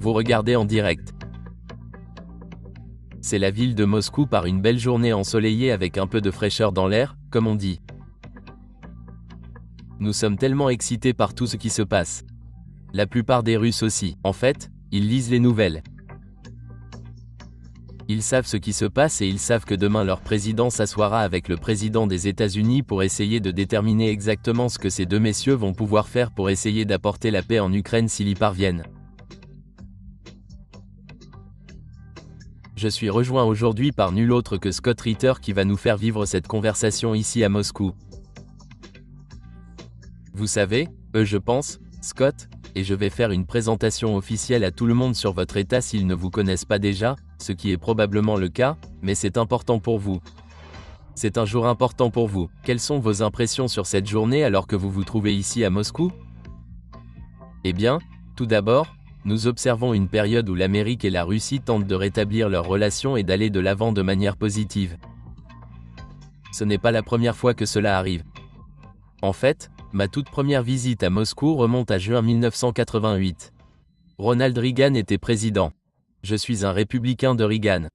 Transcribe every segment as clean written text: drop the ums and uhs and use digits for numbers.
Vous regardez en direct. C'est la ville de Moscou par une belle journée ensoleillée avec un peu de fraîcheur dans l'air, comme on dit. Nous sommes tellement excités par tout ce qui se passe. La plupart des Russes aussi. En fait, ils lisent les nouvelles. Ils savent ce qui se passe et ils savent que demain leur président s'assoira avec le président des États-Unis pour essayer de déterminer exactement ce que ces deux messieurs vont pouvoir faire pour essayer d'apporter la paix en Ukraine s'ils y parviennent. Je suis rejoint aujourd'hui par nul autre que Scott Ritter qui va nous faire vivre cette conversation ici à Moscou. Vous savez, je pense, Scott, et je vais faire une présentation officielle à tout le monde sur votre état s'ils ne vous connaissent pas déjà, ce qui est probablement le cas, mais c'est important pour vous. C'est un jour important pour vous. Quelles sont vos impressions sur cette journée alors que vous vous trouvez ici à Moscou? Eh bien, tout d'abord, nous observons une période où l'Amérique et la Russie tentent de rétablir leurs relations et d'aller de l'avant de manière positive. Ce n'est pas la première fois que cela arrive. En fait, ma toute première visite à Moscou remonte à juin 1988. Ronald Reagan était président. Je suis un républicain de Reagan.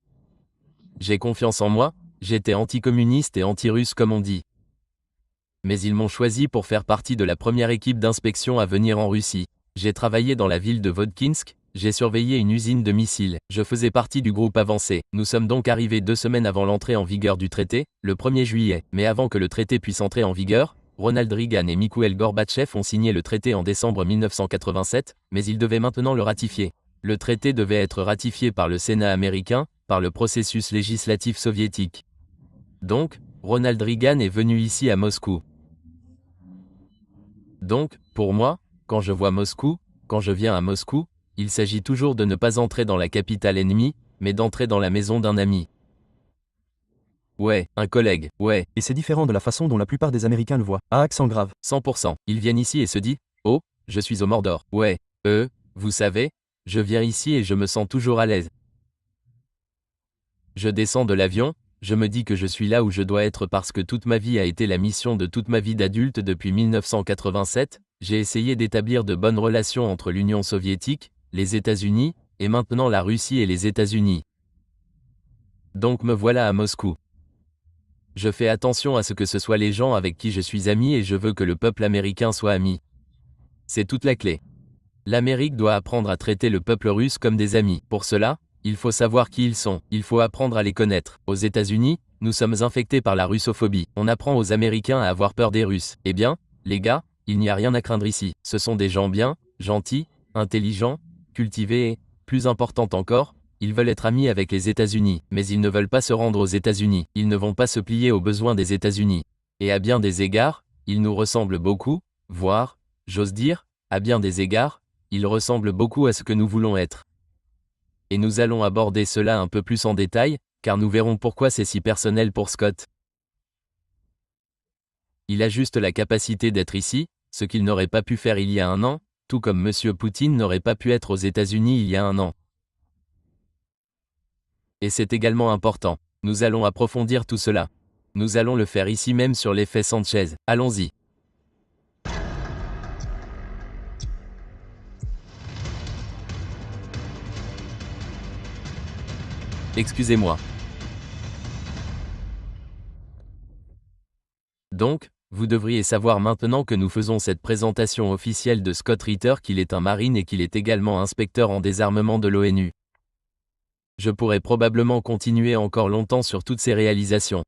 J'ai confiance en moi, j'étais anticommuniste et anti-russe comme on dit. Mais ils m'ont choisi pour faire partie de la première équipe d'inspection à venir en Russie. J'ai travaillé dans la ville de Vodkinsk, j'ai surveillé une usine de missiles, je faisais partie du groupe avancé. Nous sommes donc arrivés 2 semaines avant l'entrée en vigueur du traité, le 1er juillet. Mais avant que le traité puisse entrer en vigueur, Ronald Reagan et Mikhaïl Gorbatchev ont signé le traité en décembre 1987, mais ils devaient maintenant le ratifier. Le traité devait être ratifié par le Sénat américain, par le processus législatif soviétique. Donc, Ronald Reagan est venu ici à Moscou. Donc, pour moi, quand je vois Moscou, quand je viens à Moscou, il s'agit toujours de ne pas entrer dans la capitale ennemie, mais d'entrer dans la maison d'un ami. Ouais, un collègue, ouais. Et c'est différent de la façon dont la plupart des Américains le voient. À accent grave. 100%. Ils viennent ici et se disent « Oh, je suis au Mordor. » Ouais, vous savez, je viens ici et je me sens toujours à l'aise. Je descends de l'avion, je me dis que je suis là où je dois être parce que toute ma vie a été la mission de toute ma vie d'adulte depuis 1987, j'ai essayé d'établir de bonnes relations entre l'Union soviétique, les États-Unis, et maintenant la Russie et les États-Unis. Donc me voilà à Moscou. Je fais attention à ce que ce soit les gens avec qui je suis ami et je veux que le peuple américain soit ami. C'est toute la clé. L'Amérique doit apprendre à traiter le peuple russe comme des amis. Pour cela, il faut savoir qui ils sont, il faut apprendre à les connaître. Aux États-Unis, nous sommes infectés par la russophobie. On apprend aux Américains à avoir peur des Russes. Eh bien, les gars, il n'y a rien à craindre ici. Ce sont des gens bien, gentils, intelligents, cultivés et, plus important encore, ils veulent être amis avec les États-Unis, mais ils ne veulent pas se rendre aux États-Unis. Ils ne vont pas se plier aux besoins des États-Unis. Et à bien des égards, ils nous ressemblent beaucoup, voire, j'ose dire, à bien des égards, ils ressemblent beaucoup à ce que nous voulons être. Et nous allons aborder cela un peu plus en détail, car nous verrons pourquoi c'est si personnel pour Scott. Il a juste la capacité d'être ici, ce qu'il n'aurait pas pu faire il y a un an, tout comme M. Poutine n'aurait pas pu être aux États-Unis il y a un an. Et c'est également important. Nous allons approfondir tout cela. Nous allons le faire ici même sur l'effet Sanchez. Allons-y. Excusez-moi. Donc, vous devriez savoir maintenant que nous faisons cette présentation officielle de Scott Ritter qu'il est un marine et qu'il est également inspecteur en désarmement de l'ONU. Je pourrais probablement continuer encore longtemps sur toutes ces réalisations.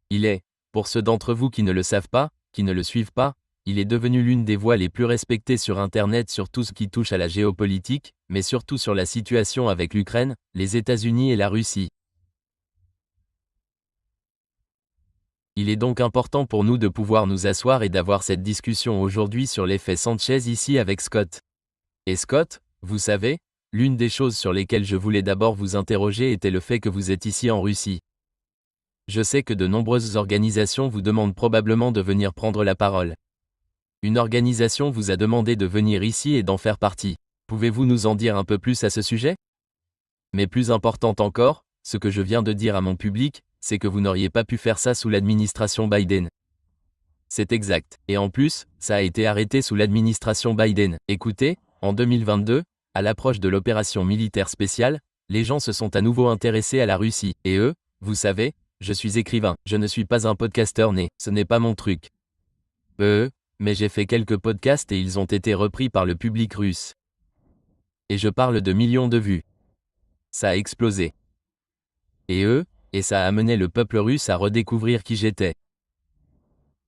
Il est, pour ceux d'entre vous qui ne le savent pas, qui ne le suivent pas, il est devenu l'une des voix les plus respectées sur Internet sur tout ce qui touche à la géopolitique, mais surtout sur la situation avec l'Ukraine, les États-Unis et la Russie. Il est donc important pour nous de pouvoir nous asseoir et d'avoir cette discussion aujourd'hui sur l'effet Sanchez ici avec Scott. Et Scott, vous savez, l'une des choses sur lesquelles je voulais d'abord vous interroger était le fait que vous êtes ici en Russie. Je sais que de nombreuses organisations vous demandent probablement de venir prendre la parole. Une organisation vous a demandé de venir ici et d'en faire partie. Pouvez-vous nous en dire un peu plus à ce sujet? Mais plus important encore, ce que je viens de dire à mon public, c'est que vous n'auriez pas pu faire ça sous l'administration Biden. C'est exact. Et en plus, ça a été arrêté sous l'administration Biden. Écoutez, En 2022, à l'approche de l'opération militaire spéciale, les gens se sont à nouveau intéressés à la Russie. Et vous savez, je suis écrivain, je ne suis pas un podcasteur né, ce n'est pas mon truc. Mais j'ai fait quelques podcasts et ils ont été repris par le public russe. Et je parle de millions de vues. Ça a explosé. Et ça a amené le peuple russe à redécouvrir qui j'étais.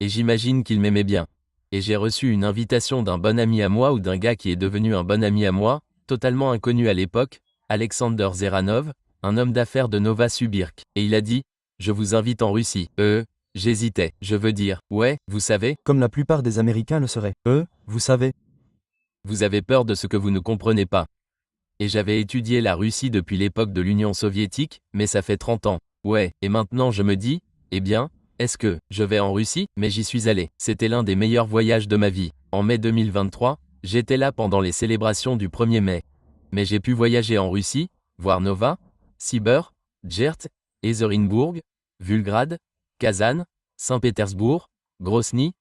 Et j'imagine qu'il m'aimait bien. Et j'ai reçu une invitation d'un bon ami à moi ou d'un gars qui est devenu un bon ami à moi, totalement inconnu à l'époque, Alexander Zeranov, un homme d'affaires de Novosibirsk. Et il a dit, je vous invite en Russie. J'hésitais. Je veux dire, ouais, vous savez. Comme la plupart des Américains le seraient. Vous savez. Vous avez peur de ce que vous ne comprenez pas. Et j'avais étudié la Russie depuis l'époque de l'Union soviétique, mais ça fait 30 ans. Ouais, et maintenant je me dis, eh bien, est-ce que je vais en Russie? Mais j'y suis allé. C'était l'un des meilleurs voyages de ma vie. En mai 2023, j'étais là pendant les célébrations du 1er mai. Mais j'ai pu voyager en Russie, voir Nova, Sibir, Djert, Ekaterinbourg, Volgograd, Kazan, Saint-Pétersbourg, Grozny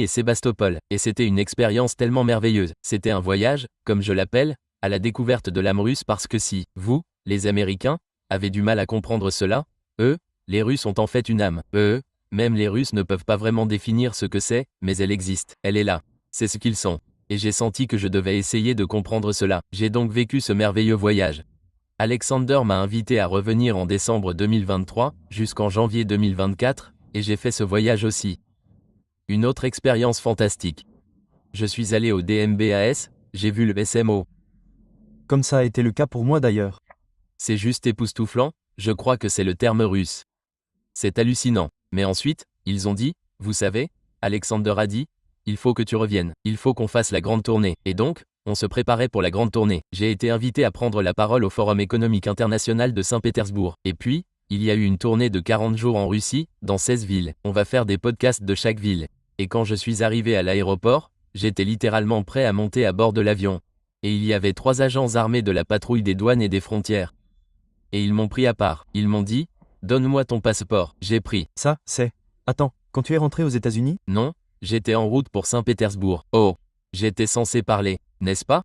et Sébastopol. Et c'était une expérience tellement merveilleuse. C'était un voyage, comme je l'appelle, à la découverte de l'âme russe parce que si, vous, les Américains, avez du mal à comprendre cela, les Russes ont en fait une âme. Même les Russes ne peuvent pas vraiment définir ce que c'est, mais elle existe, elle est là. C'est ce qu'ils sont. Et j'ai senti que je devais essayer de comprendre cela. J'ai donc vécu ce merveilleux voyage. Alexander m'a invité à revenir en décembre 2023, jusqu'en janvier 2024, et j'ai fait ce voyage aussi. Une autre expérience fantastique. Je suis allé au DMBAS, j'ai vu le SMO. Comme ça a été le cas pour moi d'ailleurs. C'est juste époustouflant, je crois que c'est le terme russe. C'est hallucinant. Mais ensuite, ils ont dit, vous savez, Alexander a dit, il faut que tu reviennes, il faut qu'on fasse la grande tournée. Et donc, on se préparait pour la grande tournée. J'ai été invité à prendre la parole au Forum économique international de Saint-Pétersbourg. Et puis, il y a eu une tournée de 40 jours en Russie, dans 16 villes. On va faire des podcasts de chaque ville. Et quand je suis arrivé à l'aéroport, j'étais littéralement prêt à monter à bord de l'avion. Et il y avait 3 agents armés de la patrouille des douanes et des frontières. Et ils m'ont pris à part. Ils m'ont dit, donne-moi ton passeport. J'ai pris. Ça, c'est. Attends, quand tu es rentré aux États-Unis? Non, j'étais en route pour Saint-Pétersbourg. Oh, j'étais censé parler, n'est-ce pas?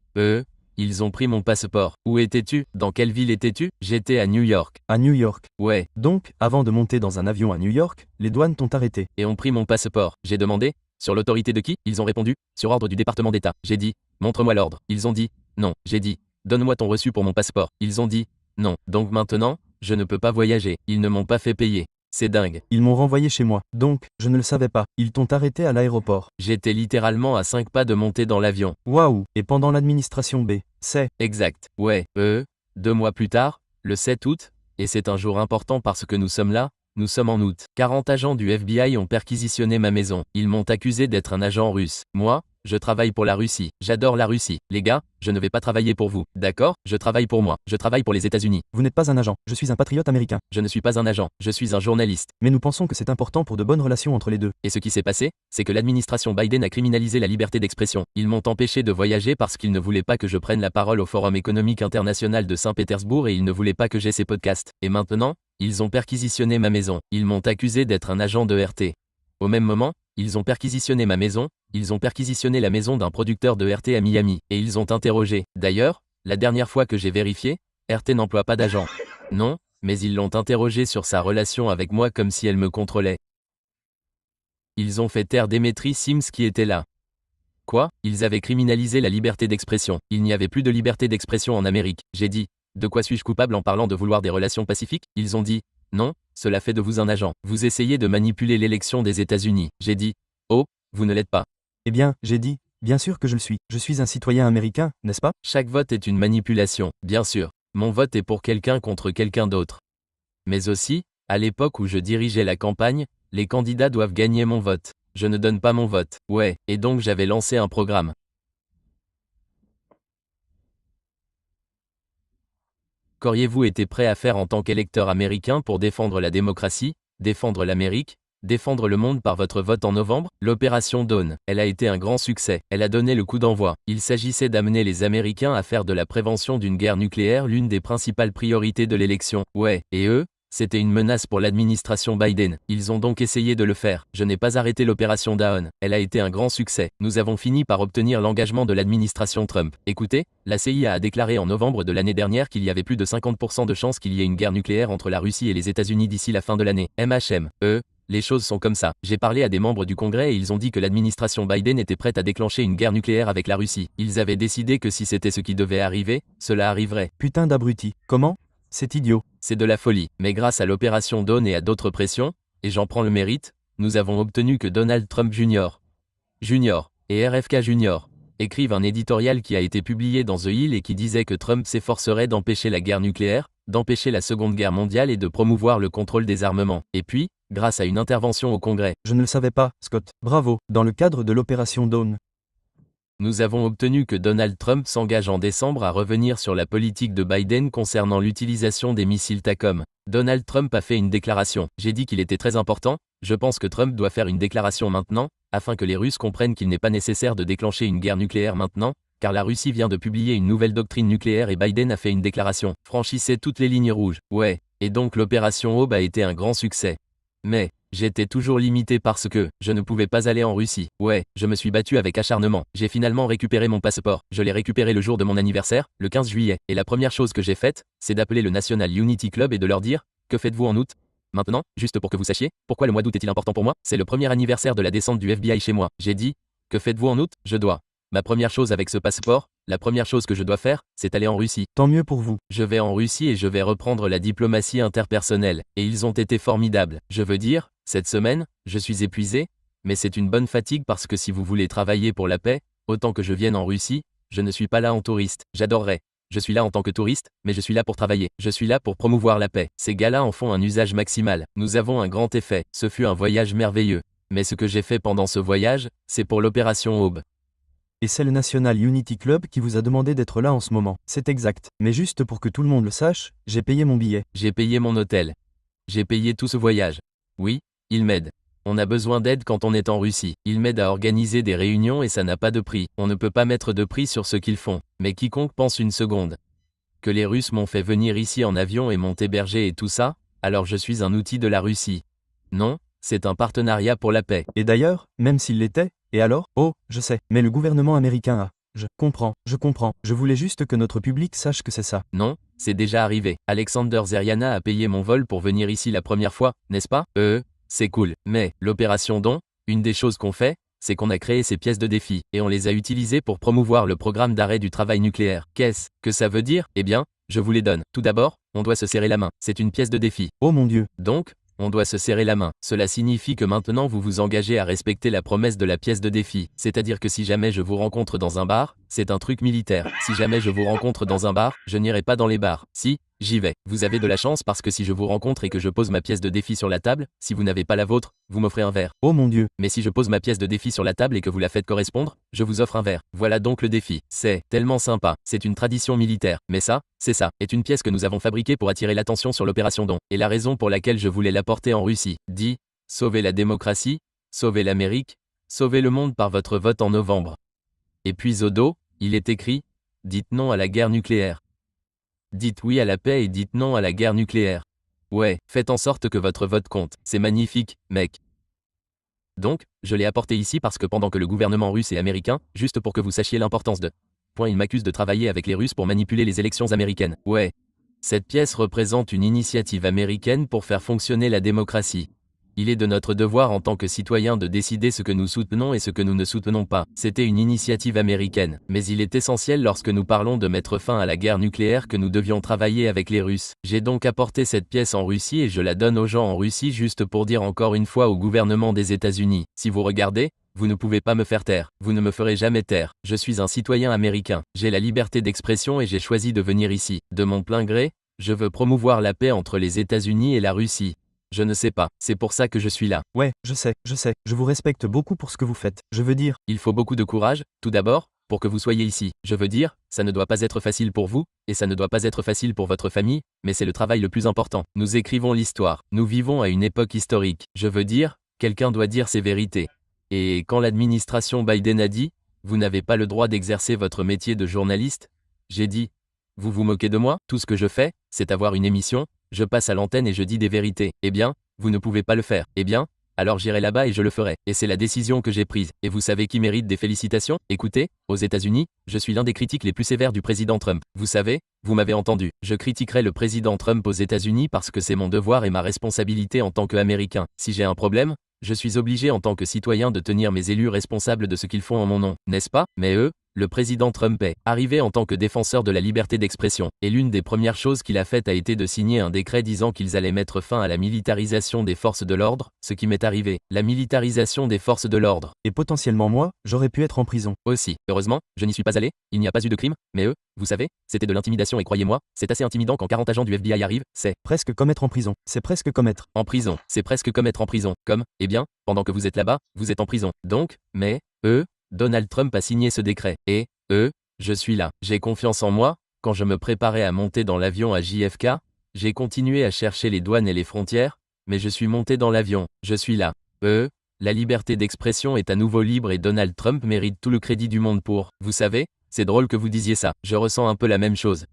Ils ont pris mon passeport. Où étais-tu? Dans quelle ville étais-tu? J'étais à New York. À New York. Ouais. Donc, avant de monter dans un avion à New York, les douanes t'ont arrêté. Et ont pris mon passeport. J'ai demandé, sur l'autorité de qui? Ils ont répondu, sur ordre du département d'État. J'ai dit, montre-moi l'ordre. Ils ont dit, non. J'ai dit, donne-moi ton reçu pour mon passeport. Ils ont dit, non. Donc maintenant, je ne peux pas voyager. Ils ne m'ont pas fait payer. C'est dingue. Ils m'ont renvoyé chez moi. Donc, je ne le savais pas. Ils t'ont arrêté à l'aéroport. J'étais littéralement à 5 pas de monter dans l'avion. Waouh. Et pendant l'administration B, c'est... Exact. Ouais. 2 mois plus tard, le 7 août, et c'est un jour important parce que nous sommes là, nous sommes en août. 40 agents du FBI ont perquisitionné ma maison. Ils m'ont accusé d'être un agent russe. Moi, je travaille pour la Russie. J'adore la Russie. Les gars, je ne vais pas travailler pour vous. D'accord? Je travaille pour moi. Je travaille pour les États-Unis. Vous n'êtes pas un agent. Je suis un patriote américain. Je ne suis pas un agent. Je suis un journaliste. Mais nous pensons que c'est important pour de bonnes relations entre les deux. Et ce qui s'est passé, c'est que l'administration Biden a criminalisé la liberté d'expression. Ils m'ont empêché de voyager parce qu'ils ne voulaient pas que je prenne la parole au Forum économique international de Saint-Pétersbourg et ils ne voulaient pas que j'aie ces podcasts. Et maintenant, ils ont perquisitionné ma maison. Ils m'ont accusé d'être un agent de RT. Au même moment, ils ont perquisitionné ma maison, ils ont perquisitionné la maison d'un producteur de RT à Miami, et ils ont interrogé. D'ailleurs, la dernière fois que j'ai vérifié, RT n'emploie pas d'agent. Non, mais ils l'ont interrogé sur sa relation avec moi comme si elle me contrôlait. Ils ont fait taire Dimitri Sims qui était là. Quoi? Ils avaient criminalisé la liberté d'expression. Il n'y avait plus de liberté d'expression en Amérique. J'ai dit, de quoi suis-je coupable en parlant de vouloir des relations pacifiques? Ils ont dit, non, cela fait de vous un agent. Vous essayez de manipuler l'élection des États-Unis. J'ai dit, oh, vous ne l'êtes pas. Eh bien, j'ai dit, bien sûr que je le suis. Je suis un citoyen américain, n'est-ce pas? Chaque vote est une manipulation, bien sûr. Mon vote est pour quelqu'un contre quelqu'un d'autre. Mais aussi, à l'époque où je dirigeais la campagne, les candidats doivent gagner mon vote. Je ne donne pas mon vote. Ouais, et donc j'avais lancé un programme. Qu'auriez-vous été prêt à faire en tant qu'électeur américain pour défendre la démocratie, défendre l'Amérique, défendre le monde par votre vote en novembre? L'opération Dawn, elle a été un grand succès. Elle a donné le coup d'envoi. Il s'agissait d'amener les Américains à faire de la prévention d'une guerre nucléaire l'une des principales priorités de l'élection. Ouais, et C'était une menace pour l'administration Biden. Ils ont donc essayé de le faire. Je n'ai pas arrêté l'opération Dawn. Elle a été un grand succès. Nous avons fini par obtenir l'engagement de l'administration Trump. Écoutez, la CIA a déclaré en novembre de l'année dernière qu'il y avait plus de 50% de chances qu'il y ait une guerre nucléaire entre la Russie et les États-Unis d'ici la fin de l'année. Les choses sont comme ça. J'ai parlé à des membres du Congrès et ils ont dit que l'administration Biden était prête à déclencher une guerre nucléaire avec la Russie. Ils avaient décidé que si c'était ce qui devait arriver, cela arriverait. Putain d'abruti. Comment? C'est idiot. C'est de la folie. Mais grâce à l'opération Dawn et à d'autres pressions, et j'en prends le mérite, nous avons obtenu que Donald Trump Jr. Et RFK Jr. écrivent un éditorial qui a été publié dans The Hill et qui disait que Trump s'efforcerait d'empêcher la guerre nucléaire, d'empêcher la Seconde Guerre mondiale et de promouvoir le contrôle des armements. Et puis, grâce à une intervention au Congrès, Je ne le savais pas, Scott. Bravo. Dans le cadre de l'opération Dawn. nous avons obtenu que Donald Trump s'engage en décembre à revenir sur la politique de Biden concernant l'utilisation des missiles TACOM. Donald Trump a fait une déclaration. J'ai dit qu'il était très important. Je pense que Trump doit faire une déclaration maintenant, afin que les Russes comprennent qu'il n'est pas nécessaire de déclencher une guerre nucléaire maintenant, car la Russie vient de publier une nouvelle doctrine nucléaire et Biden a fait une déclaration. Franchissez toutes les lignes rouges. Ouais. Et donc l'opération Aube a été un grand succès. Mais, j'étais toujours limité parce que je ne pouvais pas aller en Russie. Ouais, je me suis battu avec acharnement. J'ai finalement récupéré mon passeport. Je l'ai récupéré le jour de mon anniversaire, le 15 juillet. Et la première chose que j'ai faite, c'est d'appeler le National Unity Club et de leur dire « Que faites-vous en août ?» Maintenant, juste pour que vous sachiez, pourquoi le mois d'août est-il important pour moi? C'est le premier anniversaire de la descente du FBI chez moi. J'ai dit « Que faites-vous en août ?» Je dois. Ma première chose avec ce passeport, la première chose que je dois faire, c'est aller en Russie. Tant mieux pour vous. Je vais en Russie et je vais reprendre la diplomatie interpersonnelle. Et ils ont été formidables. Je veux dire, cette semaine, je suis épuisé, mais c'est une bonne fatigue parce que si vous voulez travailler pour la paix, autant que je vienne en Russie, je ne suis pas là en touriste. J'adorerais. Je suis là en tant que touriste, mais je suis là pour travailler. Je suis là pour promouvoir la paix. Ces gars-là en font un usage maximal. Nous avons un grand effet. Ce fut un voyage merveilleux. Mais ce que j'ai fait pendant ce voyage, c'est pour l'opération Aube. Et c'est le National Unity Club qui vous a demandé d'être là en ce moment. C'est exact. Mais juste pour que tout le monde le sache, j'ai payé mon billet. J'ai payé mon hôtel. J'ai payé tout ce voyage. Oui, il m'aide. On a besoin d'aide quand on est en Russie. Il m'aide à organiser des réunions et ça n'a pas de prix. On ne peut pas mettre de prix sur ce qu'ils font. Mais quiconque pense une seconde que les Russes m'ont fait venir ici en avion et m'ont hébergé et tout ça, alors je suis un outil de la Russie. Non, c'est un partenariat pour la paix. Et d'ailleurs, même s'il l'était, et alors? Oh, je sais. Mais le gouvernement américain a. Je comprends. Je voulais juste que notre public sache que c'est ça. Non, c'est déjà arrivé. Alexander Zeriana a payé mon vol pour venir ici la première fois, n'est-ce pas? C'est cool. Mais, l'opération Dawn, une des choses qu'on fait, c'est qu'on a créé ces pièces de défi, et on les a utilisées pour promouvoir le programme d'arrêt du travail nucléaire. Qu'est-ce que ça veut dire? Eh bien, je vous les donne. Tout d'abord, on doit se serrer la main. C'est une pièce de défi. Oh mon Dieu. Donc, on doit se serrer la main. Cela signifie que maintenant vous vous engagez à respecter la promesse de la pièce de défi. C'est-à-dire que si jamais je vous rencontre dans un bar, c'est un truc militaire. Si jamais je vous rencontre dans un bar, je n'irai pas dans les bars. Si, j'y vais. Vous avez de la chance parce que si je vous rencontre et que je pose ma pièce de défi sur la table, si vous n'avez pas la vôtre, vous m'offrez un verre. Oh mon Dieu. Mais si je pose ma pièce de défi sur la table et que vous la faites correspondre, je vous offre un verre. Voilà donc le défi. C'est tellement sympa. C'est une tradition militaire. Mais ça, c'est ça, est une pièce que nous avons fabriquée pour attirer l'attention sur l'opération Dawn. Et la raison pour laquelle je voulais l'apporter en Russie, dit, sauver la démocratie, sauver l'Amérique, sauver le monde par votre vote en novembre. Et puis au dos, il est écrit, dites non à la guerre nucléaire. Dites oui à la paix et dites non à la guerre nucléaire. Ouais, faites en sorte que votre vote compte. C'est magnifique, mec. Donc, je l'ai apporté ici parce que pendant que le gouvernement russe et américain, juste pour que vous sachiez l'importance de... il m'accuse de travailler avec les Russes pour manipuler les élections américaines. Ouais. Cette pièce représente une initiative américaine pour faire fonctionner la démocratie. Il est de notre devoir en tant que citoyens de décider ce que nous soutenons et ce que nous ne soutenons pas. C'était une initiative américaine, mais il est essentiel lorsque nous parlons de mettre fin à la guerre nucléaire que nous devions travailler avec les Russes. J'ai donc apporté cette pièce en Russie et je la donne aux gens en Russie juste pour dire encore une fois au gouvernement des États-Unis, si vous regardez, vous ne pouvez pas me faire taire, vous ne me ferez jamais taire. Je suis un citoyen américain, j'ai la liberté d'expression et j'ai choisi de venir ici. De mon plein gré, je veux promouvoir la paix entre les États-Unis et la Russie. Je ne sais pas, c'est pour ça que je suis là. Ouais, je sais, je vous respecte beaucoup pour ce que vous faites. Je veux dire, Il faut beaucoup de courage, tout d'abord, pour que vous soyez ici. Je veux dire, ça ne doit pas être facile pour vous, et ça ne doit pas être facile pour votre famille, mais c'est le travail le plus important. Nous écrivons l'histoire. Nous vivons à une époque historique. Je veux dire, quelqu'un doit dire ses vérités. Et quand l'administration Biden a dit, vous n'avez pas le droit d'exercer votre métier de journaliste, j'ai dit, vous vous moquez de moi? Tout ce que je fais, c'est avoir une émission, je passe à l'antenne et je dis des vérités. Eh bien, vous ne pouvez pas le faire. Eh bien, alors j'irai là-bas et je le ferai. Et c'est la décision que j'ai prise. Et vous savez qui mérite des félicitations? Écoutez, aux États-Unis, je suis l'un des critiques les plus sévères du président Trump. Vous savez, vous m'avez entendu. Je critiquerai le président Trump aux États-Unis parce que c'est mon devoir et ma responsabilité en tant qu'Américain. Si j'ai un problème, je suis obligé en tant que citoyen de tenir mes élus responsables de ce qu'ils font en mon nom, n'est-ce pas? Mais le président Trump est arrivé en tant que défenseur de la liberté d'expression, et l'une des premières choses qu'il a faites a été de signer un décret disant qu'ils allaient mettre fin à la militarisation des forces de l'ordre, ce qui m'est arrivé. La militarisation des forces de l'ordre. Et potentiellement moi, j'aurais pu être en prison. Aussi, heureusement, je n'y suis pas allé, il n'y a pas eu de crime, mais vous savez, c'était de l'intimidation et croyez-moi, c'est assez intimidant quand 40 agents du FBI arrivent, c'est presque comme être en prison. C'est presque comme être en prison, c'est presque comme être en prison, comme, eh bien, pendant que vous êtes là-bas, vous êtes en prison. Donc, mais, Donald Trump a signé ce décret, et, je suis là. J'ai confiance en moi. Quand je me préparais à monter dans l'avion à JFK, j'ai continué à chercher les douanes et les frontières, mais je suis monté dans l'avion. Je suis là. La liberté d'expression est à nouveau libre et Donald Trump mérite tout le crédit du monde pour. Vous savez, c'est drôle que vous disiez ça. Je ressens un peu la même chose.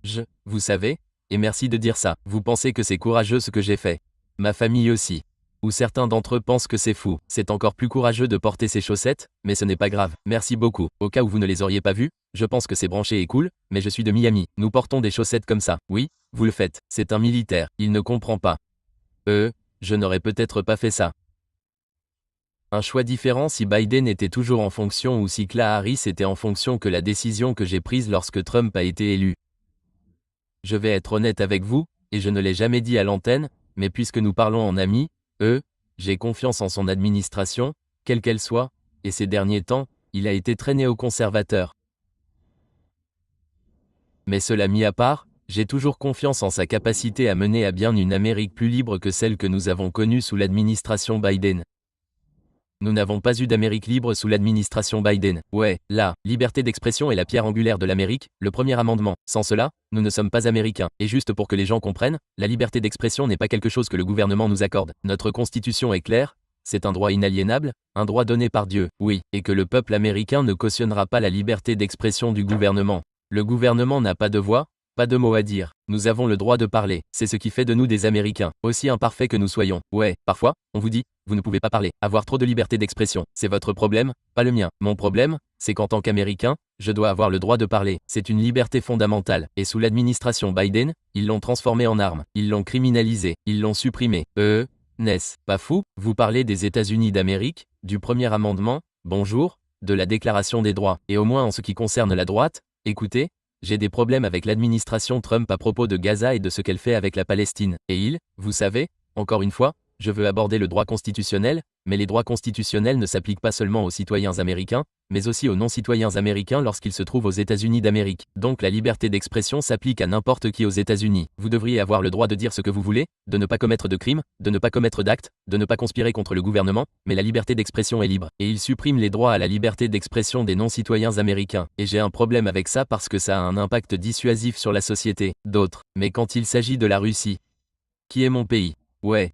Vous savez, et merci de dire ça. Vous pensez que c'est courageux ce que j'ai fait. Ma famille aussi. Ou certains d'entre eux pensent que c'est fou. C'est encore plus courageux de porter ces chaussettes, mais ce n'est pas grave. Merci beaucoup. Au cas où vous ne les auriez pas vues, je pense que c'est branché et cool, mais je suis de Miami. Nous portons des chaussettes comme ça. Oui, vous le faites. C'est un militaire. Il ne comprend pas. Je n'aurais peut-être pas fait ça. Un choix différent si Biden était toujours en fonction ou si Kamala Harris était en fonction que la décision que j'ai prise lorsque Trump a été élu. Je vais être honnête avec vous, et je ne l'ai jamais dit à l'antenne, mais puisque nous parlons en amis, j'ai confiance en son administration, quelle qu'elle soit, et ces derniers temps, il a été très néoconservateur. Mais cela mis à part, j'ai toujours confiance en sa capacité à mener à bien une Amérique plus libre que celle que nous avons connue sous l'administration Biden. Nous n'avons pas eu d'Amérique libre sous l'administration Biden. Ouais, la liberté d'expression est la pierre angulaire de l'Amérique, le premier amendement. Sans cela, nous ne sommes pas américains. Et juste pour que les gens comprennent, la liberté d'expression n'est pas quelque chose que le gouvernement nous accorde. Notre constitution est claire, c'est un droit inaliénable, un droit donné par Dieu, oui, et que le peuple américain ne cautionnera pas la liberté d'expression du gouvernement. Le gouvernement n'a pas de voix, pas de mots à dire. Nous avons le droit de parler. C'est ce qui fait de nous des Américains, aussi imparfaits que nous soyons. Ouais, parfois, on vous dit, vous ne pouvez pas parler. Avoir trop de liberté d'expression, c'est votre problème, pas le mien. Mon problème, c'est qu'en tant qu'Américain, je dois avoir le droit de parler. C'est une liberté fondamentale. Et sous l'administration Biden, ils l'ont transformé en arme. Ils l'ont criminalisé. Ils l'ont supprimé. N'est-ce pas fou? Vous parlez des États-Unis d'Amérique, du premier amendement, bonjour, de la Déclaration des droits. Et au moins en ce qui concerne la droite, écoutez, j'ai des problèmes avec l'administration Trump à propos de Gaza et de ce qu'elle fait avec la Palestine. Et vous savez, encore une fois, je veux aborder le droit constitutionnel, mais les droits constitutionnels ne s'appliquent pas seulement aux citoyens américains, mais aussi aux non-citoyens américains lorsqu'ils se trouvent aux États-Unis d'Amérique. Donc la liberté d'expression s'applique à n'importe qui aux États-Unis. Vous devriez avoir le droit de dire ce que vous voulez, de ne pas commettre de crimes, de ne pas commettre d'actes, de ne pas conspirer contre le gouvernement, mais la liberté d'expression est libre. Et il supprime les droits à la liberté d'expression des non-citoyens américains. Et j'ai un problème avec ça parce que ça a un impact dissuasif sur la société. D'autres. Mais quand il s'agit de la Russie, qui est mon pays, ouais,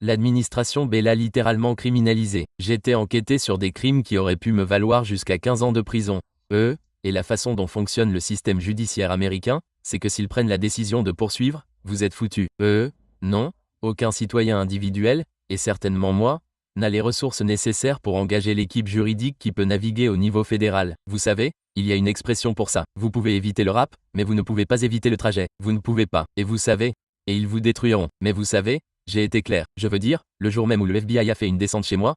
l'administration l'a littéralement criminalisé. J'étais enquêté sur des crimes qui auraient pu me valoir jusqu'à 15 ans de prison. Et la façon dont fonctionne le système judiciaire américain, c'est que s'ils prennent la décision de poursuivre, vous êtes foutus. Non, aucun citoyen individuel, et certainement moi, n'a les ressources nécessaires pour engager l'équipe juridique qui peut naviguer au niveau fédéral. Vous savez, il y a une expression pour ça. Vous pouvez éviter le rap, mais vous ne pouvez pas éviter le trajet. Vous ne pouvez pas. Et vous savez, et ils vous détruiront. Mais vous savez, j'ai été clair. Je veux dire, le jour même où le FBI a fait une descente chez moi,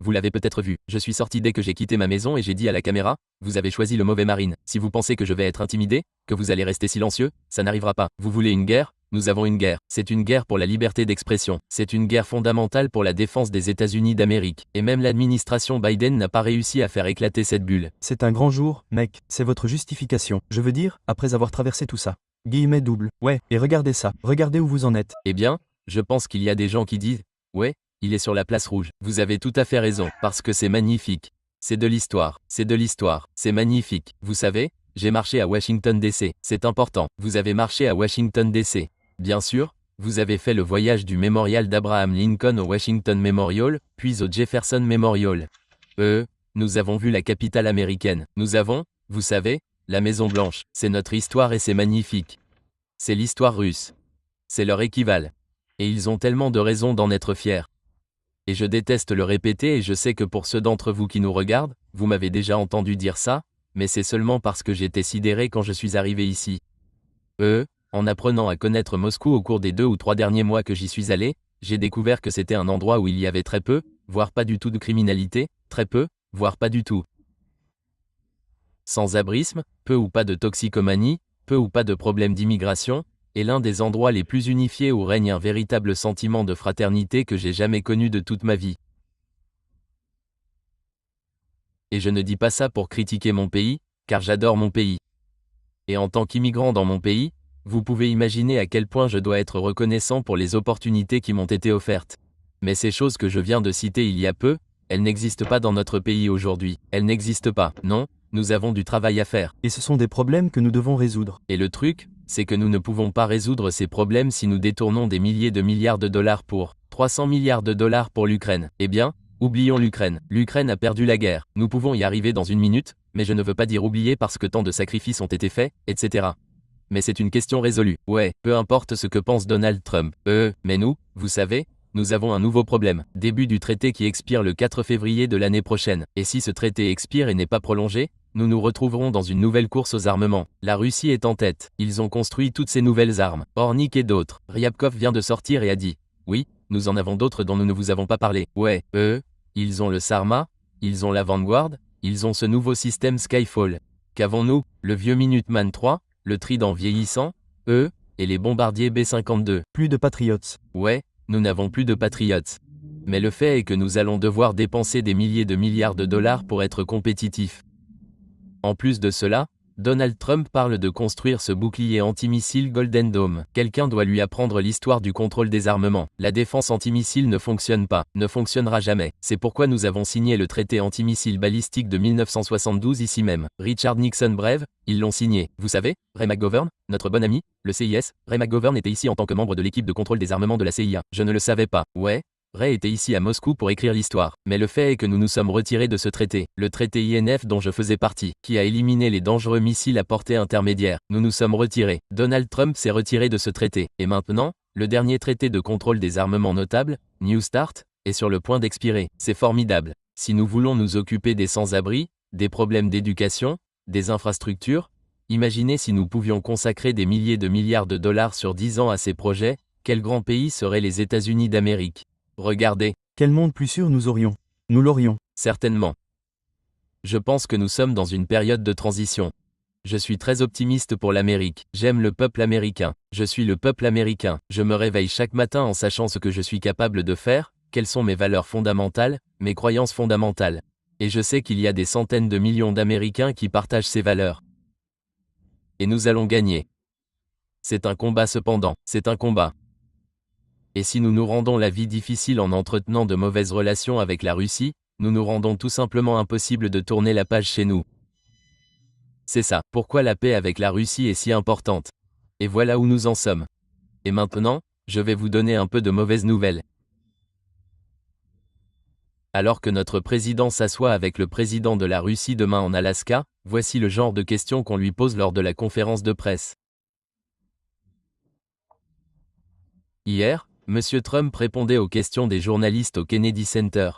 vous l'avez peut-être vu. Je suis sorti dès que j'ai quitté ma maison et j'ai dit à la caméra, vous avez choisi le mauvais marine. Si vous pensez que je vais être intimidé, que vous allez rester silencieux, ça n'arrivera pas. Vous voulez une guerre? Nous avons une guerre. C'est une guerre pour la liberté d'expression. C'est une guerre fondamentale pour la défense des États-Unis d'Amérique. Et même l'administration Biden n'a pas réussi à faire éclater cette bulle. C'est un grand jour, mec, c'est votre justification. Je veux dire, après avoir traversé tout ça. Guillemets double. Ouais, et regardez ça. Regardez où vous en êtes. Eh bien, je pense qu'il y a des gens qui disent « Ouais, il est sur la place rouge. » Vous avez tout à fait raison, parce que c'est magnifique. C'est de l'histoire. C'est de l'histoire. C'est magnifique. Vous savez, j'ai marché à Washington DC. C'est important. Vous avez marché à Washington DC. Bien sûr, vous avez fait le voyage du mémorial d'Abraham Lincoln au Washington Memorial, puis au Jefferson Memorial. Nous avons vu la capitale américaine. Nous avons, vous savez, la Maison Blanche. C'est notre histoire et c'est magnifique. C'est l'histoire russe. C'est leur équivalent. Et ils ont tellement de raisons d'en être fiers. Et je déteste le répéter et je sais que pour ceux d'entre vous qui nous regardent, vous m'avez déjà entendu dire ça, mais c'est seulement parce que j'étais sidéré quand je suis arrivé ici. En apprenant à connaître Moscou au cours des 2 ou 3 derniers mois que j'y suis allé, j'ai découvert que c'était un endroit où il y avait très peu, voire pas du tout de criminalité, très peu, voire pas du tout. Sans-abrisme, peu ou pas de toxicomanie, peu ou pas de problèmes d'immigration, et l'un des endroits les plus unifiés où règne un véritable sentiment de fraternité que j'ai jamais connu de toute ma vie. Et je ne dis pas ça pour critiquer mon pays, car j'adore mon pays. Et en tant qu'immigrant dans mon pays, vous pouvez imaginer à quel point je dois être reconnaissant pour les opportunités qui m'ont été offertes. Mais ces choses que je viens de citer il y a peu, elles n'existent pas dans notre pays aujourd'hui. Elles n'existent pas, non, nous avons du travail à faire. Et ce sont des problèmes que nous devons résoudre. Et le truc, c'est que nous ne pouvons pas résoudre ces problèmes si nous détournons des milliers de milliards de dollars pour 300 milliards de dollars pour l'Ukraine. Eh bien, oublions l'Ukraine. L'Ukraine a perdu la guerre. Nous pouvons y arriver dans une minute, mais je ne veux pas dire oublier parce que tant de sacrifices ont été faits, etc. Mais c'est une question résolue. Ouais, peu importe ce que pense Donald Trump. Mais nous, vous savez, nous avons un nouveau problème. Début du traité qui expire le 4 février de l'année prochaine. Et si ce traité expire et n'est pas prolongé, nous nous retrouverons dans une nouvelle course aux armements. La Russie est en tête. Ils ont construit toutes ces nouvelles armes. Ornik et d'autres. Ryabkov vient de sortir et a dit « Oui, nous en avons d'autres dont nous ne vous avons pas parlé. » Ouais, ils ont le Sarma, ils ont la Vanguard, ils ont ce nouveau système Skyfall. Qu'avons-nous? Le vieux Minuteman III, le Trident vieillissant, et les bombardiers B-52. Plus de Patriots. Ouais, nous n'avons plus de Patriots. Mais le fait est que nous allons devoir dépenser des milliers de milliards de dollars pour être compétitifs. En plus de cela, Donald Trump parle de construire ce bouclier antimissile Golden Dome. Quelqu'un doit lui apprendre l'histoire du contrôle des armements. La défense antimissile ne fonctionne pas, ne fonctionnera jamais. C'est pourquoi nous avons signé le traité antimissile balistique de 1972 ici même. Richard Nixon brève, ils l'ont signé. Vous savez, Ray McGovern, notre bon ami, le CIS, Ray McGovern était ici en tant que membre de l'équipe de contrôle des armements de la CIA. Je ne le savais pas. Ouais, Ray était ici à Moscou pour écrire l'histoire. Mais le fait est que nous nous sommes retirés de ce traité, le traité INF dont je faisais partie, qui a éliminé les dangereux missiles à portée intermédiaire. Nous nous sommes retirés. Donald Trump s'est retiré de ce traité. Et maintenant, le dernier traité de contrôle des armements notable, New START, est sur le point d'expirer. C'est formidable. Si nous voulons nous occuper des sans-abri, des problèmes d'éducation, des infrastructures, imaginez si nous pouvions consacrer des milliers de milliards de dollars sur 10 ans à ces projets, quel grand pays seraient les États-Unis d'Amérique? Regardez. Quel monde plus sûr nous aurions? Nous l'aurions. Certainement. Je pense que nous sommes dans une période de transition. Je suis très optimiste pour l'Amérique. J'aime le peuple américain. Je suis le peuple américain. Je me réveille chaque matin en sachant ce que je suis capable de faire, quelles sont mes valeurs fondamentales, mes croyances fondamentales. Et je sais qu'il y a des centaines de millions d'Américains qui partagent ces valeurs. Et nous allons gagner. C'est un combat cependant, c'est un combat. Et si nous nous rendons la vie difficile en entretenant de mauvaises relations avec la Russie, nous nous rendons tout simplement impossible de tourner la page chez nous. C'est ça, pourquoi la paix avec la Russie est si importante. Et voilà où nous en sommes. Et maintenant, je vais vous donner un peu de mauvaises nouvelles. Alors que notre président s'assoit avec le président de la Russie demain en Alaska, voici le genre de questions qu'on lui pose lors de la conférence de presse. Hier, M. Trump répondait aux questions des journalistes au Kennedy Center.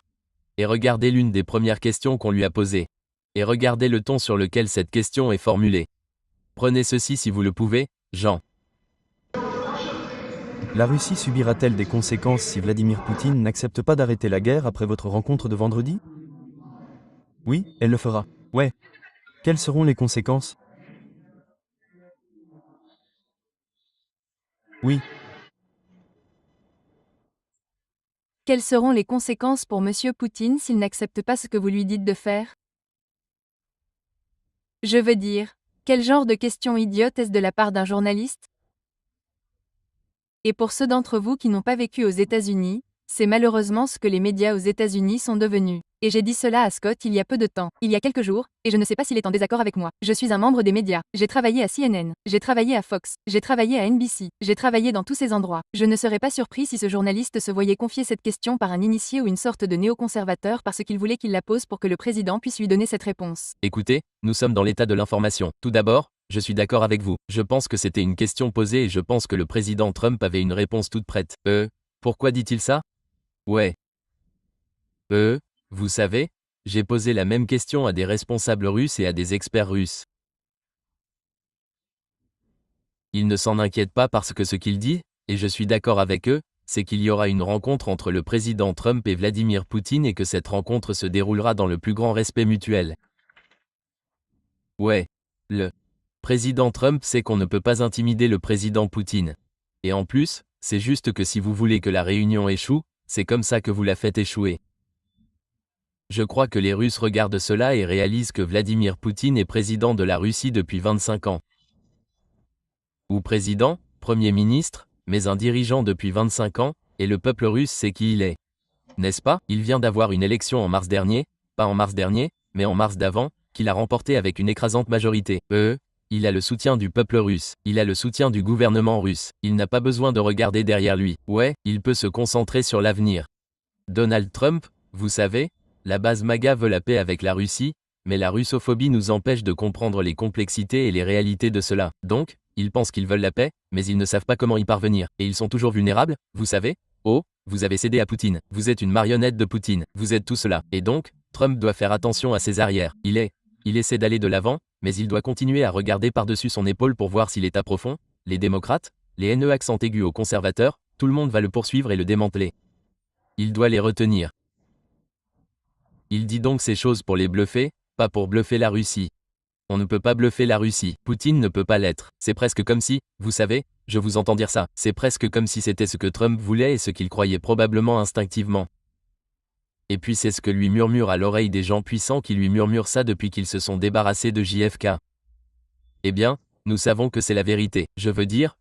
Et regardez l'une des premières questions qu'on lui a posées. Et regardez le ton sur lequel cette question est formulée. Prenez ceci si vous le pouvez, Jean. La Russie subira-t-elle des conséquences si Vladimir Poutine n'accepte pas d'arrêter la guerre après votre rencontre de vendredi? Oui, elle le fera. Ouais. Quelles seront les conséquences? Oui. Quelles seront les conséquences pour M. Poutine s'il n'accepte pas ce que vous lui dites de faire? Je veux dire, quel genre de question idiote est-ce de la part d'un journaliste? Et pour ceux d'entre vous qui n'ont pas vécu aux États-Unis, c'est malheureusement ce que les médias aux États-Unis sont devenus. Et j'ai dit cela à Scott il y a peu de temps, il y a quelques jours, et je ne sais pas s'il est en désaccord avec moi. Je suis un membre des médias. J'ai travaillé à CNN, j'ai travaillé à Fox, j'ai travaillé à NBC, j'ai travaillé dans tous ces endroits. Je ne serais pas surpris si ce journaliste se voyait confier cette question par un initié ou une sorte de néoconservateur parce qu'il voulait qu'il la pose pour que le président puisse lui donner cette réponse. Écoutez, nous sommes dans l'état de l'information. Tout d'abord, je suis d'accord avec vous. Je pense que c'était une question posée et je pense que le président Trump avait une réponse toute prête. Pourquoi dit-il ça? Ouais. Vous savez, j'ai posé la même question à des responsables russes et à des experts russes. Ils ne s'en inquiètent pas parce que ce qu'il dit, et je suis d'accord avec eux, c'est qu'il y aura une rencontre entre le président Trump et Vladimir Poutine et que cette rencontre se déroulera dans le plus grand respect mutuel. Ouais. Le président Trump sait qu'on ne peut pas intimider le président Poutine. Et en plus, c'est juste que si vous voulez que la réunion échoue, c'est comme ça que vous la faites échouer. Je crois que les Russes regardent cela et réalisent que Vladimir Poutine est président de la Russie depuis 25 ans. Ou président, premier ministre, mais un dirigeant depuis 25 ans, et le peuple russe sait qui il est. N'est-ce pas? Il vient d'avoir une élection en mars dernier, pas en mars dernier, mais en mars d'avant, qu'il a remporté avec une écrasante majorité. Il a le soutien du peuple russe, il a le soutien du gouvernement russe, il n'a pas besoin de regarder derrière lui. Ouais, il peut se concentrer sur l'avenir. Donald Trump, vous savez, la base MAGA veut la paix avec la Russie, mais la russophobie nous empêche de comprendre les complexités et les réalités de cela. Donc, ils pensent qu'ils veulent la paix, mais ils ne savent pas comment y parvenir. Et ils sont toujours vulnérables, vous savez? Oh, vous avez cédé à Poutine. Vous êtes une marionnette de Poutine. Vous êtes tout cela. Et donc, Trump doit faire attention à ses arrières. Il essaie d'aller de l'avant, mais il doit continuer à regarder par-dessus son épaule pour voir s'il est à profond. Les démocrates, les NE accent aigu aux conservateurs, tout le monde va le poursuivre et le démanteler. Il doit les retenir. Il dit donc ces choses pour les bluffer, pas pour bluffer la Russie. On ne peut pas bluffer la Russie. Poutine ne peut pas l'être. C'est presque comme si, vous savez, je vous entends dire ça, c'est presque comme si c'était ce que Trump voulait et ce qu'il croyait probablement instinctivement. Et puis c'est ce que lui murmure à l'oreille des gens puissants qui lui murmurent ça depuis qu'ils se sont débarrassés de JFK. Eh bien, nous savons que c'est la vérité. Je veux dire,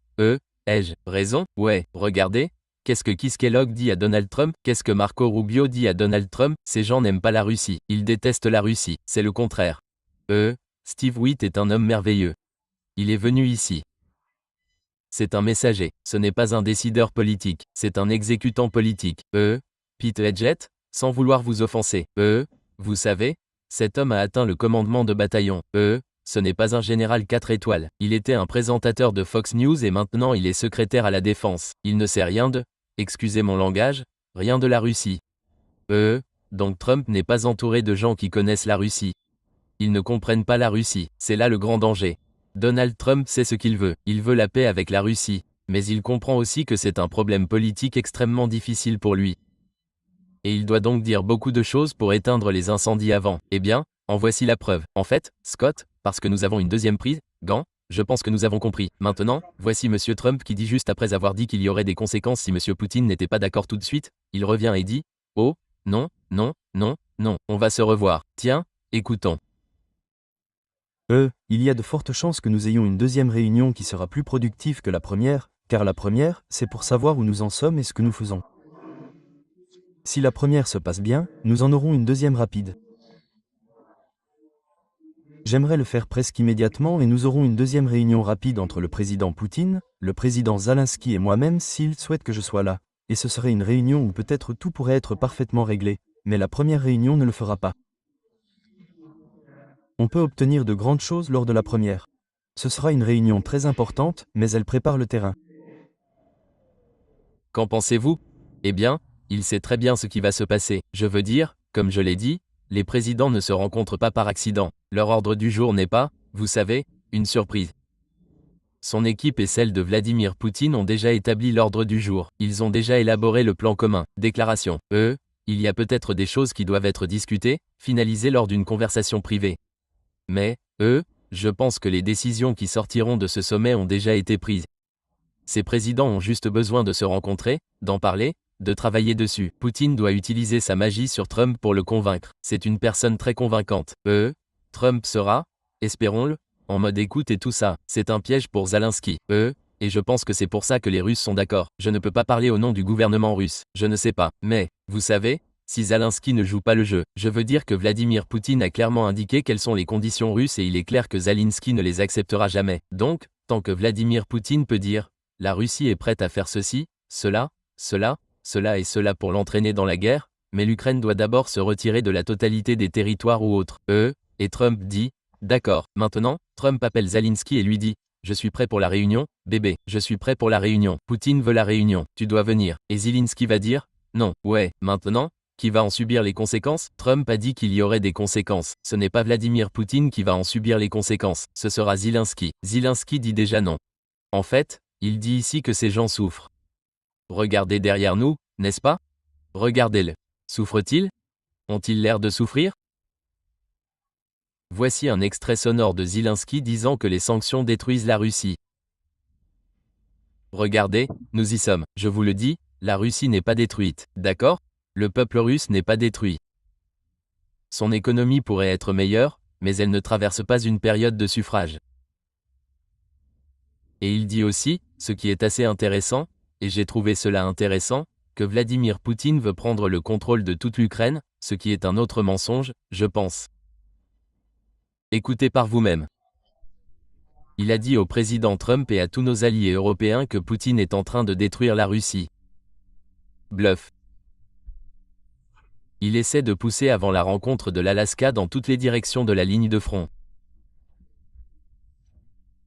ai-je raison? Ouais, regardez. Qu'est-ce que Keith Kellogg dit à Donald Trump? Qu'est-ce que Marco Rubio dit à Donald Trump? Ces gens n'aiment pas la Russie. Ils détestent la Russie. C'est le contraire. Steve Witt est un homme merveilleux. Il est venu ici. C'est un messager. Ce n'est pas un décideur politique. C'est un exécutant politique. Pete Hegseth, sans vouloir vous offenser. Vous savez, cet homme a atteint le commandement de bataillon. Ce n'est pas un général 4 étoiles. Il était un présentateur de Fox News et maintenant il est secrétaire à la défense. Il ne sait rien de, excusez mon langage, rien de la Russie. Donc Trump n'est pas entouré de gens qui connaissent la Russie. Ils ne comprennent pas la Russie, c'est là le grand danger. Donald Trump sait ce qu'il veut, il veut la paix avec la Russie, mais il comprend aussi que c'est un problème politique extrêmement difficile pour lui. Et il doit donc dire beaucoup de choses pour éteindre les incendies avant. Eh bien, en voici la preuve. En fait, Scott, parce que nous avons une deuxième prise, je pense que nous avons compris. Maintenant, voici M. Trump qui dit juste après avoir dit qu'il y aurait des conséquences si M. Poutine n'était pas d'accord tout de suite, il revient et dit « Oh, non, non, non, non, on va se revoir. Tiens, écoutons. » Il y a de fortes chances que nous ayons une deuxième réunion qui sera plus productive que la première, car la première, c'est pour savoir où nous en sommes et ce que nous faisons. Si la première se passe bien, nous en aurons une deuxième rapide. J'aimerais le faire presque immédiatement et nous aurons une deuxième réunion rapide entre le président Poutine, le président Zelensky et moi-même s'il souhaite que je sois là. Et ce serait une réunion où peut-être tout pourrait être parfaitement réglé, mais la première réunion ne le fera pas. On peut obtenir de grandes choses lors de la première. Ce sera une réunion très importante, mais elle prépare le terrain. Qu'en pensez-vous? Eh bien, il sait très bien ce qui va se passer. Je veux dire, comme je l'ai dit, les présidents ne se rencontrent pas par accident. Leur ordre du jour n'est pas, vous savez, une surprise. Son équipe et celle de Vladimir Poutine ont déjà établi l'ordre du jour. Ils ont déjà élaboré le plan commun. Déclaration. Il y a peut-être des choses qui doivent être discutées, finalisées lors d'une conversation privée. Mais, je pense que les décisions qui sortiront de ce sommet ont déjà été prises. Ces présidents ont juste besoin de se rencontrer, d'en parler, de travailler dessus. Poutine doit utiliser sa magie sur Trump pour le convaincre. C'est une personne très convaincante. Trump sera, espérons-le, en mode écoute et tout ça. C'est un piège pour Zelensky. Et je pense que c'est pour ça que les Russes sont d'accord. Je ne peux pas parler au nom du gouvernement russe. Je ne sais pas. Mais, vous savez, si Zelensky ne joue pas le jeu, je veux dire que Vladimir Poutine a clairement indiqué quelles sont les conditions russes et il est clair que Zelensky ne les acceptera jamais. Donc, tant que Vladimir Poutine peut dire « La Russie est prête à faire ceci, cela, cela, cela et cela pour l'entraîner dans la guerre, mais l'Ukraine doit d'abord se retirer de la totalité des territoires ou autres. » Et Trump dit D'accord, maintenant, Trump appelle Zelensky et lui dit « Je suis prêt pour la réunion, bébé, je suis prêt pour la réunion. Poutine veut la réunion, tu dois venir. » Et Zelensky va dire « Non, ouais, maintenant, qui va en subir les conséquences ?» Trump a dit qu'il y aurait des conséquences. Ce n'est pas Vladimir Poutine qui va en subir les conséquences, ce sera Zelensky. Zelensky dit déjà non. En fait, il dit ici que ces gens souffrent. Regardez derrière nous, n'est-ce pas? Regardez-le. Souffrent-ils? Ont-ils l'air de souffrir? Voici un extrait sonore de Zelensky disant que les sanctions détruisent la Russie. Regardez, nous y sommes. Je vous le dis, la Russie n'est pas détruite, d'accord? Le peuple russe n'est pas détruit. Son économie pourrait être meilleure, mais elle ne traverse pas une période de suffrage. Et il dit aussi, ce qui est assez intéressant, et j'ai trouvé cela intéressant, que Vladimir Poutine veut prendre le contrôle de toute l'Ukraine, ce qui est un autre mensonge, je pense. Écoutez par vous-même. Il a dit au président Trump et à tous nos alliés européens que Poutine est en train de détruire la Russie. Bluff. Il essaie de pousser avant la rencontre de l'Alaska dans toutes les directions de la ligne de front.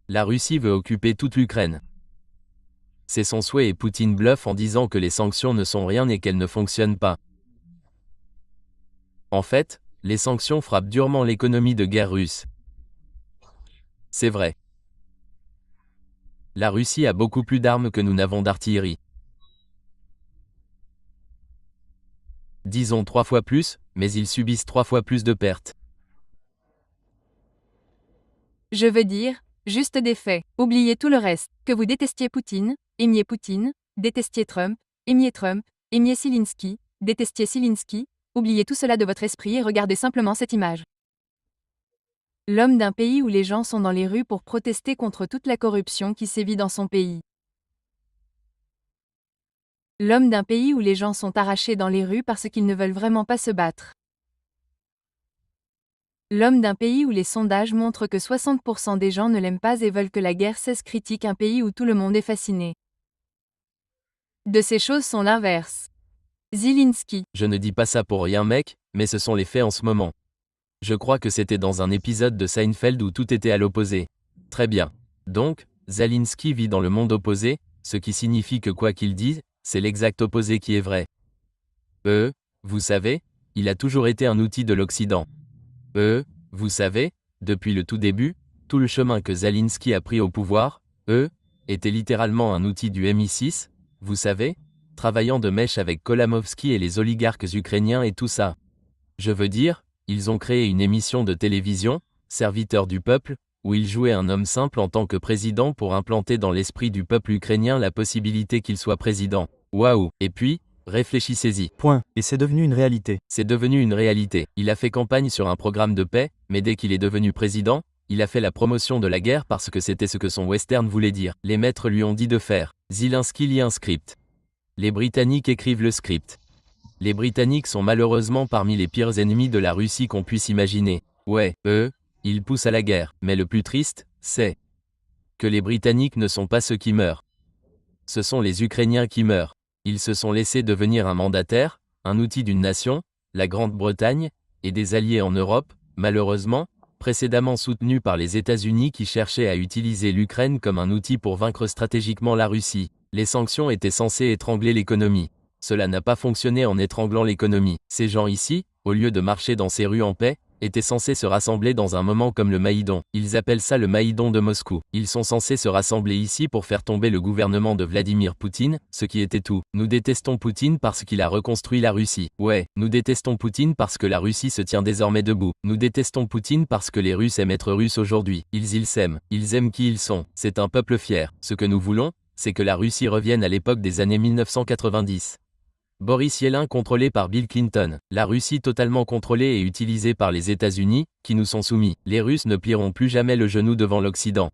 La Russie veut occuper toute l'Ukraine. C'est son souhait et Poutine bluffe en disant que les sanctions ne sont rien et qu'elles ne fonctionnent pas. En fait, les sanctions frappent durement l'économie de guerre russe. C'est vrai. La Russie a beaucoup plus d'armes que nous n'avons d'artillerie. Disons 3 fois plus, mais ils subissent 3 fois plus de pertes. Je veux dire, juste des faits. Oubliez tout le reste. Que vous détestiez Poutine, aimiez Poutine, détestiez Trump, aimiez Zelensky, détestiez Zelensky, oubliez tout cela de votre esprit et regardez simplement cette image. L'homme d'un pays où les gens sont dans les rues pour protester contre toute la corruption qui sévit dans son pays. L'homme d'un pays où les gens sont arrachés dans les rues parce qu'ils ne veulent vraiment pas se battre. L'homme d'un pays où les sondages montrent que 60% des gens ne l'aiment pas et veulent que la guerre cesse, critique un pays où tout le monde est fasciné. De ces choses sont l'inverse. Zelensky. Je ne dis pas ça pour rien mec, mais ce sont les faits en ce moment. Je crois que c'était dans un épisode de Seinfeld où tout était à l'opposé. Très bien. Donc, Zelensky vit dans le monde opposé, ce qui signifie que quoi qu'il dise, c'est l'exact opposé qui est vrai. Vous savez, il a toujours été un outil de l'Occident. Vous savez, depuis le tout début, tout le chemin que Zelensky a pris au pouvoir, était littéralement un outil du MI6, vous savez, travaillant de mèche avec Kolamovski et les oligarques ukrainiens et tout ça. Je veux dire, ils ont créé une émission de télévision, Serviteur du peuple, où ils jouaient un homme simple en tant que président pour implanter dans l'esprit du peuple ukrainien la possibilité qu'il soit président. Waouh! Et puis, réfléchissez-y. Point. Et c'est devenu une réalité. C'est devenu une réalité. Il a fait campagne sur un programme de paix, mais dès qu'il est devenu président, il a fait la promotion de la guerre parce que c'était ce que son western voulait dire. Les maîtres lui ont dit de faire. Zelensky lit un script. Les Britanniques écrivent le script. Les Britanniques sont malheureusement parmi les pires ennemis de la Russie qu'on puisse imaginer. Ouais, ils poussent à la guerre. Mais le plus triste, c'est que les Britanniques ne sont pas ceux qui meurent. Ce sont les Ukrainiens qui meurent. Ils se sont laissés devenir un mandataire, un outil d'une nation, la Grande-Bretagne, et des alliés en Europe, malheureusement, précédemment soutenus par les États-Unis qui cherchaient à utiliser l'Ukraine comme un outil pour vaincre stratégiquement la Russie. Les sanctions étaient censées étrangler l'économie. Cela n'a pas fonctionné en étranglant l'économie. Ces gens ici, au lieu de marcher dans ces rues en paix, étaient censés se rassembler dans un moment comme le Maïdan. Ils appellent ça le Maïdan de Moscou. Ils sont censés se rassembler ici pour faire tomber le gouvernement de Vladimir Poutine, ce qui était tout. Nous détestons Poutine parce qu'il a reconstruit la Russie. Ouais, nous détestons Poutine parce que la Russie se tient désormais debout. Nous détestons Poutine parce que les Russes aiment être Russes aujourd'hui. Ils s'aiment. Ils aiment qui ils sont. C'est un peuple fier. Ce que nous voulons, c'est que la Russie revienne à l'époque des années 1990. Boris Yeltsin contrôlé par Bill Clinton, la Russie totalement contrôlée et utilisée par les États-Unis, qui nous sont soumis. Les Russes ne plieront plus jamais le genou devant l'Occident.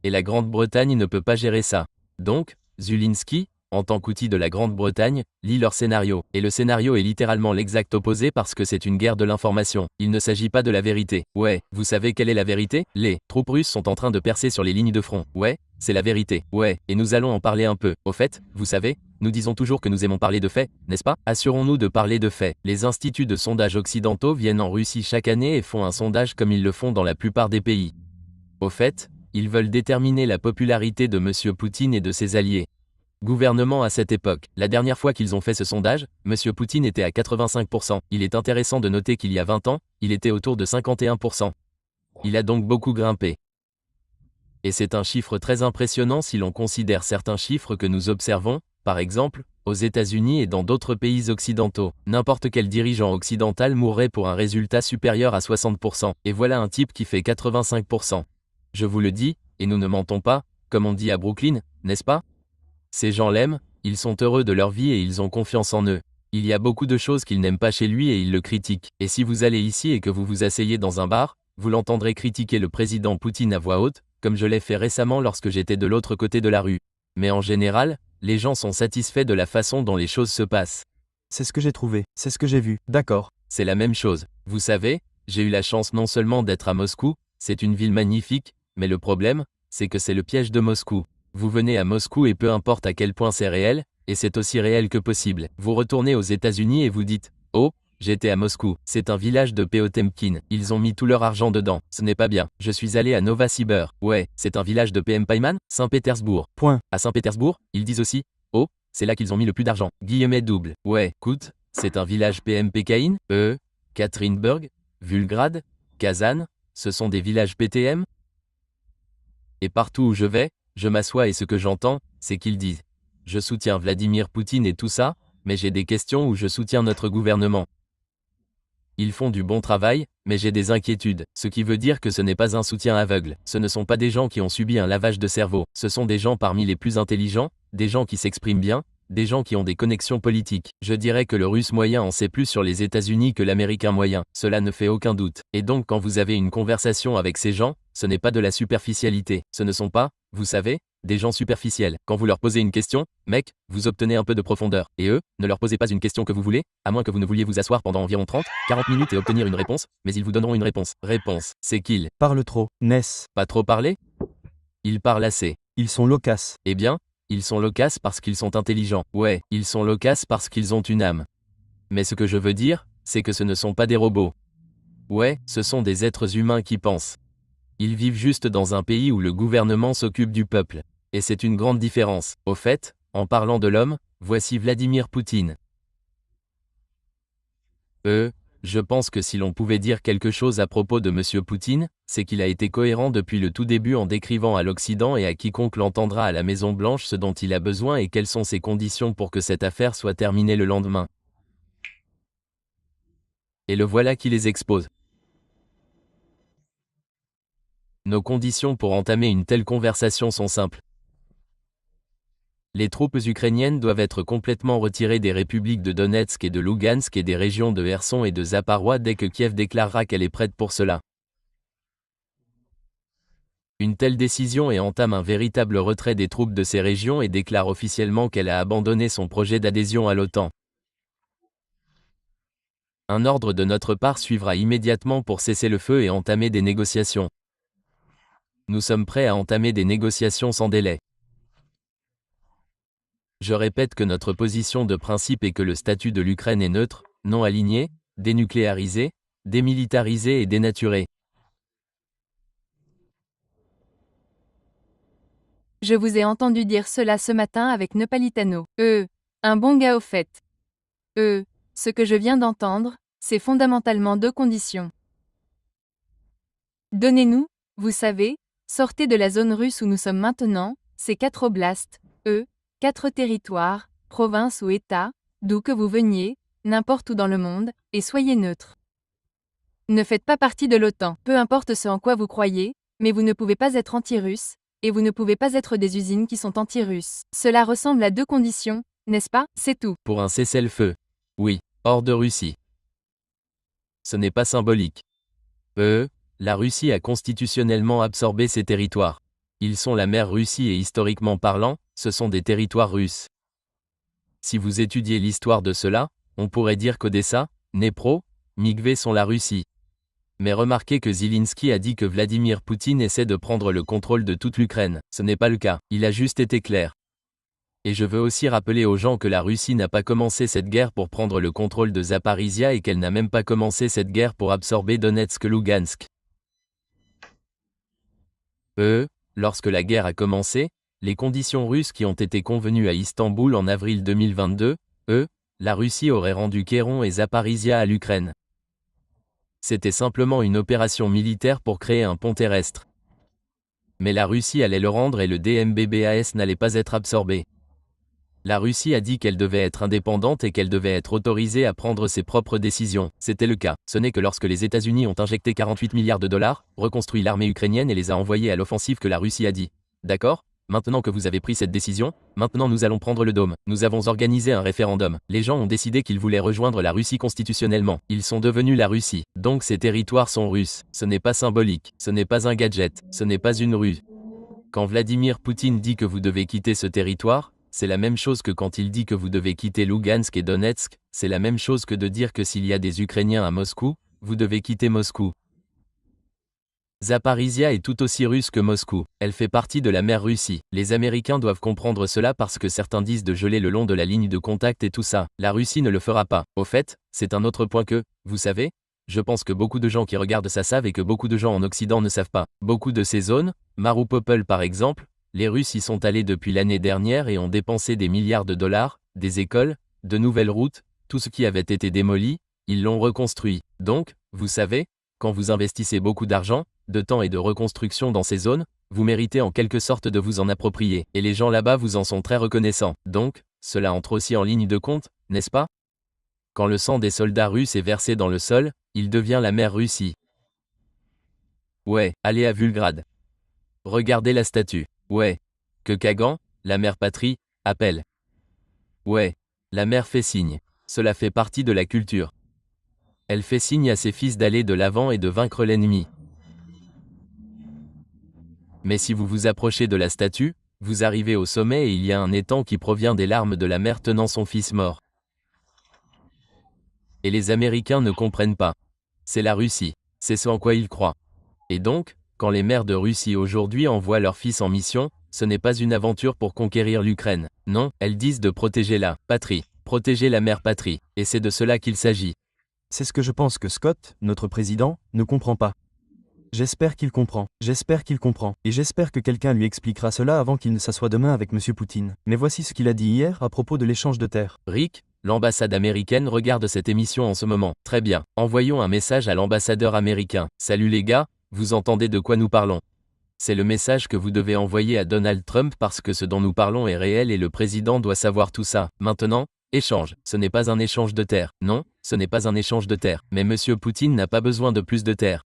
Et la Grande-Bretagne ne peut pas gérer ça. Donc, Zelensky, en tant qu'outil de la Grande-Bretagne, lit leur scénario. Et le scénario est littéralement l'exact opposé parce que c'est une guerre de l'information. Il ne s'agit pas de la vérité. Ouais, vous savez quelle est la vérité? Les troupes russes sont en train de percer sur les lignes de front. Ouais, C'est la vérité. Ouais, et nous allons en parler un peu. Au fait, vous savez, nous disons toujours que nous aimons parler de faits, n'est-ce pas? Assurons-nous de parler de faits. Les instituts de sondage occidentaux viennent en Russie chaque année et font un sondage comme ils le font dans la plupart des pays. Au fait, ils veulent déterminer la popularité de M. Poutine et de ses alliés. Gouvernement à cette époque. La dernière fois qu'ils ont fait ce sondage, M. Poutine était à 85%. Il est intéressant de noter qu'il y a 20 ans, il était autour de 51%. Il a donc beaucoup grimpé. Et c'est un chiffre très impressionnant si l'on considère certains chiffres que nous observons, par exemple, aux États-Unis et dans d'autres pays occidentaux. N'importe quel dirigeant occidental mourrait pour un résultat supérieur à 60%. Et voilà un type qui fait 85%. Je vous le dis, et nous ne mentons pas, comme on dit à Brooklyn, n'est-ce pas? Ces gens l'aiment, ils sont heureux de leur vie et ils ont confiance en eux. Il y a beaucoup de choses qu'ils n'aiment pas chez lui et ils le critiquent. Et si vous allez ici et que vous vous asseyez dans un bar, vous l'entendrez critiquer le président Poutine à voix haute, comme je l'ai fait récemment lorsque j'étais de l'autre côté de la rue. Mais en général, les gens sont satisfaits de la façon dont les choses se passent. C'est ce que j'ai trouvé, c'est ce que j'ai vu, d'accord. C'est la même chose. Vous savez, j'ai eu la chance non seulement d'être à Moscou, c'est une ville magnifique, mais le problème, c'est que c'est le piège de Moscou. Vous venez à Moscou et peu importe à quel point c'est réel, et c'est aussi réel que possible. Vous retournez aux États-Unis et vous dites « Oh, j'étais à Moscou. C'est un village de Potemkin. Ils ont mis tout leur argent dedans. Ce n'est pas bien. Je suis allé à Novosibirsk. Ouais, c'est un village de PM Payman, Saint-Pétersbourg. Point. À Saint-Pétersbourg, ils disent aussi « Oh, c'est là qu'ils ont mis le plus d'argent. » Guillemets double. Ouais, écoute, c'est un village PM Pekaïn, Katerinburg, Vulgrad, Kazan, ce sont des villages PTM. Et partout où je vais, je m'assois et ce que j'entends, c'est qu'ils disent « Je soutiens Vladimir Poutine et tout ça, mais j'ai des questions où je soutiens notre gouvernement. » Ils font du bon travail, mais j'ai des inquiétudes, ce qui veut dire que ce n'est pas un soutien aveugle. Ce ne sont pas des gens qui ont subi un lavage de cerveau, ce sont des gens parmi les plus intelligents, des gens qui s'expriment bien, des gens qui ont des connexions politiques. Je dirais que le russe moyen en sait plus sur les États-Unis que l'américain moyen, cela ne fait aucun doute. Et donc quand vous avez une conversation avec ces gens, ce n'est pas de la superficialité, ce ne sont pas, vous savez, des gens superficiels. Quand vous leur posez une question, mec, vous obtenez un peu de profondeur. Et eux, ne leur posez pas une question que vous voulez, à moins que vous ne vouliez vous asseoir pendant environ 30, 40 minutes et obtenir une réponse, mais ils vous donneront une réponse. Réponse, c'est qu'ils Parle trop, Ness. pas trop parler? Ils parlent assez. Ils sont loquaces. Eh bien, ils sont loquaces parce qu'ils sont intelligents. Ouais, ils sont loquaces parce qu'ils ont une âme. Mais ce que je veux dire, c'est que ce ne sont pas des robots. Ouais, ce sont des êtres humains qui pensent. Ils vivent juste dans un pays où le gouvernement s'occupe du peuple. Et c'est une grande différence. Au fait, en parlant de l'homme, voici Vladimir Poutine. Je pense que si l'on pouvait dire quelque chose à propos de M. Poutine, c'est qu'il a été cohérent depuis le tout début en décrivant à l'Occident et à quiconque l'entendra à la Maison-Blanche ce dont il a besoin et quelles sont ses conditions pour que cette affaire soit terminée le lendemain. Et le voilà qui les expose. Nos conditions pour entamer une telle conversation sont simples. Les troupes ukrainiennes doivent être complètement retirées des républiques de Donetsk et de Lugansk et des régions de Kherson et de Zaparoïe dès que Kiev déclarera qu'elle est prête pour cela. Une telle décision et entame un véritable retrait des troupes de ces régions et déclare officiellement qu'elle a abandonné son projet d'adhésion à l'OTAN. Un ordre de notre part suivra immédiatement pour cesser le feu et entamer des négociations. Nous sommes prêts à entamer des négociations sans délai. Je répète que notre position de principe est que le statut de l'Ukraine est neutre, non aligné, dénucléarisé, démilitarisé et dénaturé. Je vous ai entendu dire cela ce matin avec Napolitano. Un bon gars au fait. Ce que je viens d'entendre, c'est fondamentalement deux conditions. Donnez-nous, vous savez, sortez de la zone russe où nous sommes maintenant, ces 4 oblasts, 4 territoires, provinces ou États, d'où que vous veniez, n'importe où dans le monde, et soyez neutres. Ne faites pas partie de l'OTAN, peu importe ce en quoi vous croyez, mais vous ne pouvez pas être anti-russe, et vous ne pouvez pas être des usines qui sont anti-russes. Cela ressemble à 2 conditions, n'est-ce pas? C'est tout. Pour un cessez-le-feu. Oui, hors de Russie. Ce n'est pas symbolique. La Russie a constitutionnellement absorbé ces territoires. Ils sont la mère Russie et historiquement parlant, ce sont des territoires russes. Si vous étudiez l'histoire de cela, on pourrait dire qu'Odessa, Dnepro, Mykve sont la Russie. Mais remarquez que Zelensky a dit que Vladimir Poutine essaie de prendre le contrôle de toute l'Ukraine. Ce n'est pas le cas, il a juste été clair. Et je veux aussi rappeler aux gens que la Russie n'a pas commencé cette guerre pour prendre le contrôle de Zaparizhia et qu'elle n'a même pas commencé cette guerre pour absorber Donetsk et Lugansk. Lorsque la guerre a commencé, les conditions russes qui ont été convenues à Istanbul en avril 2022, la Russie aurait rendu Kherson et Zaparizhia à l'Ukraine. C'était simplement une opération militaire pour créer un pont terrestre. Mais la Russie allait le rendre et le DMBBAS n'allait pas être absorbé. La Russie a dit qu'elle devait être indépendante et qu'elle devait être autorisée à prendre ses propres décisions. C'était le cas. Ce n'est que lorsque les États-Unis ont injecté 48 milliards de dollars, reconstruit l'armée ukrainienne et les a envoyés à l'offensive que la Russie a dit « D'accord, maintenant que vous avez pris cette décision, maintenant nous allons prendre le Dôme. Nous avons organisé un référendum. Les gens ont décidé qu'ils voulaient rejoindre la Russie constitutionnellement. Ils sont devenus la Russie. Donc ces territoires sont russes. Ce n'est pas symbolique. Ce n'est pas un gadget. Ce n'est pas une ruse. Quand Vladimir Poutine dit que vous devez quitter ce territoire, c'est la même chose que quand il dit que vous devez quitter Lugansk et Donetsk, c'est la même chose que de dire que s'il y a des Ukrainiens à Moscou, vous devez quitter Moscou. Zaparizhia est tout aussi russe que Moscou. Elle fait partie de la mer Russie. Les Américains doivent comprendre cela parce que certains disent de geler le long de la ligne de contact et tout ça. La Russie ne le fera pas. Au fait, c'est un autre point que, vous savez, je pense que beaucoup de gens qui regardent ça savent et que beaucoup de gens en Occident ne savent pas. Beaucoup de ces zones, Mariupol par exemple, les Russes y sont allés depuis l'année dernière et ont dépensé des milliards de dollars, des écoles, de nouvelles routes, tout ce qui avait été démoli, ils l'ont reconstruit. Donc, vous savez, quand vous investissez beaucoup d'argent, de temps et de reconstruction dans ces zones, vous méritez en quelque sorte de vous en approprier. Et les gens là-bas vous en sont très reconnaissants. Donc, cela entre aussi en ligne de compte, n'est-ce pas? Quand le sang des soldats russes est versé dans le sol, il devient la mer Russie. Ouais, allez à Vulgrad. Regardez la statue. Ouais. Que Kagan, la mère patrie, appelle. Ouais. La mère fait signe. Cela fait partie de la culture. Elle fait signe à ses fils d'aller de l'avant et de vaincre l'ennemi. Mais si vous vous approchez de la statue, vous arrivez au sommet et il y a un étang qui provient des larmes de la mère tenant son fils mort. Et les Américains ne comprennent pas. C'est la Russie. C'est ce en quoi ils croient. Et donc, quand les mères de Russie aujourd'hui envoient leurs fils en mission, ce n'est pas une aventure pour conquérir l'Ukraine. Non, elles disent de protéger la patrie, protéger la mère patrie, et c'est de cela qu'il s'agit. C'est ce que je pense que Scott, notre président, ne comprend pas. J'espère qu'il comprend, et j'espère que quelqu'un lui expliquera cela avant qu'il ne s'assoie demain avec M. Poutine. Mais voici ce qu'il a dit hier à propos de l'échange de terres. Rick, l'ambassade américaine regarde cette émission en ce moment. Très bien, envoyons un message à l'ambassadeur américain. Salut les gars, vous entendez de quoi nous parlons? C'est le message que vous devez envoyer à Donald Trump parce que ce dont nous parlons est réel et le président doit savoir tout ça. Maintenant, échange. Ce n'est pas un échange de terre. Non, ce n'est pas un échange de terre. Mais M. Poutine n'a pas besoin de plus de terre.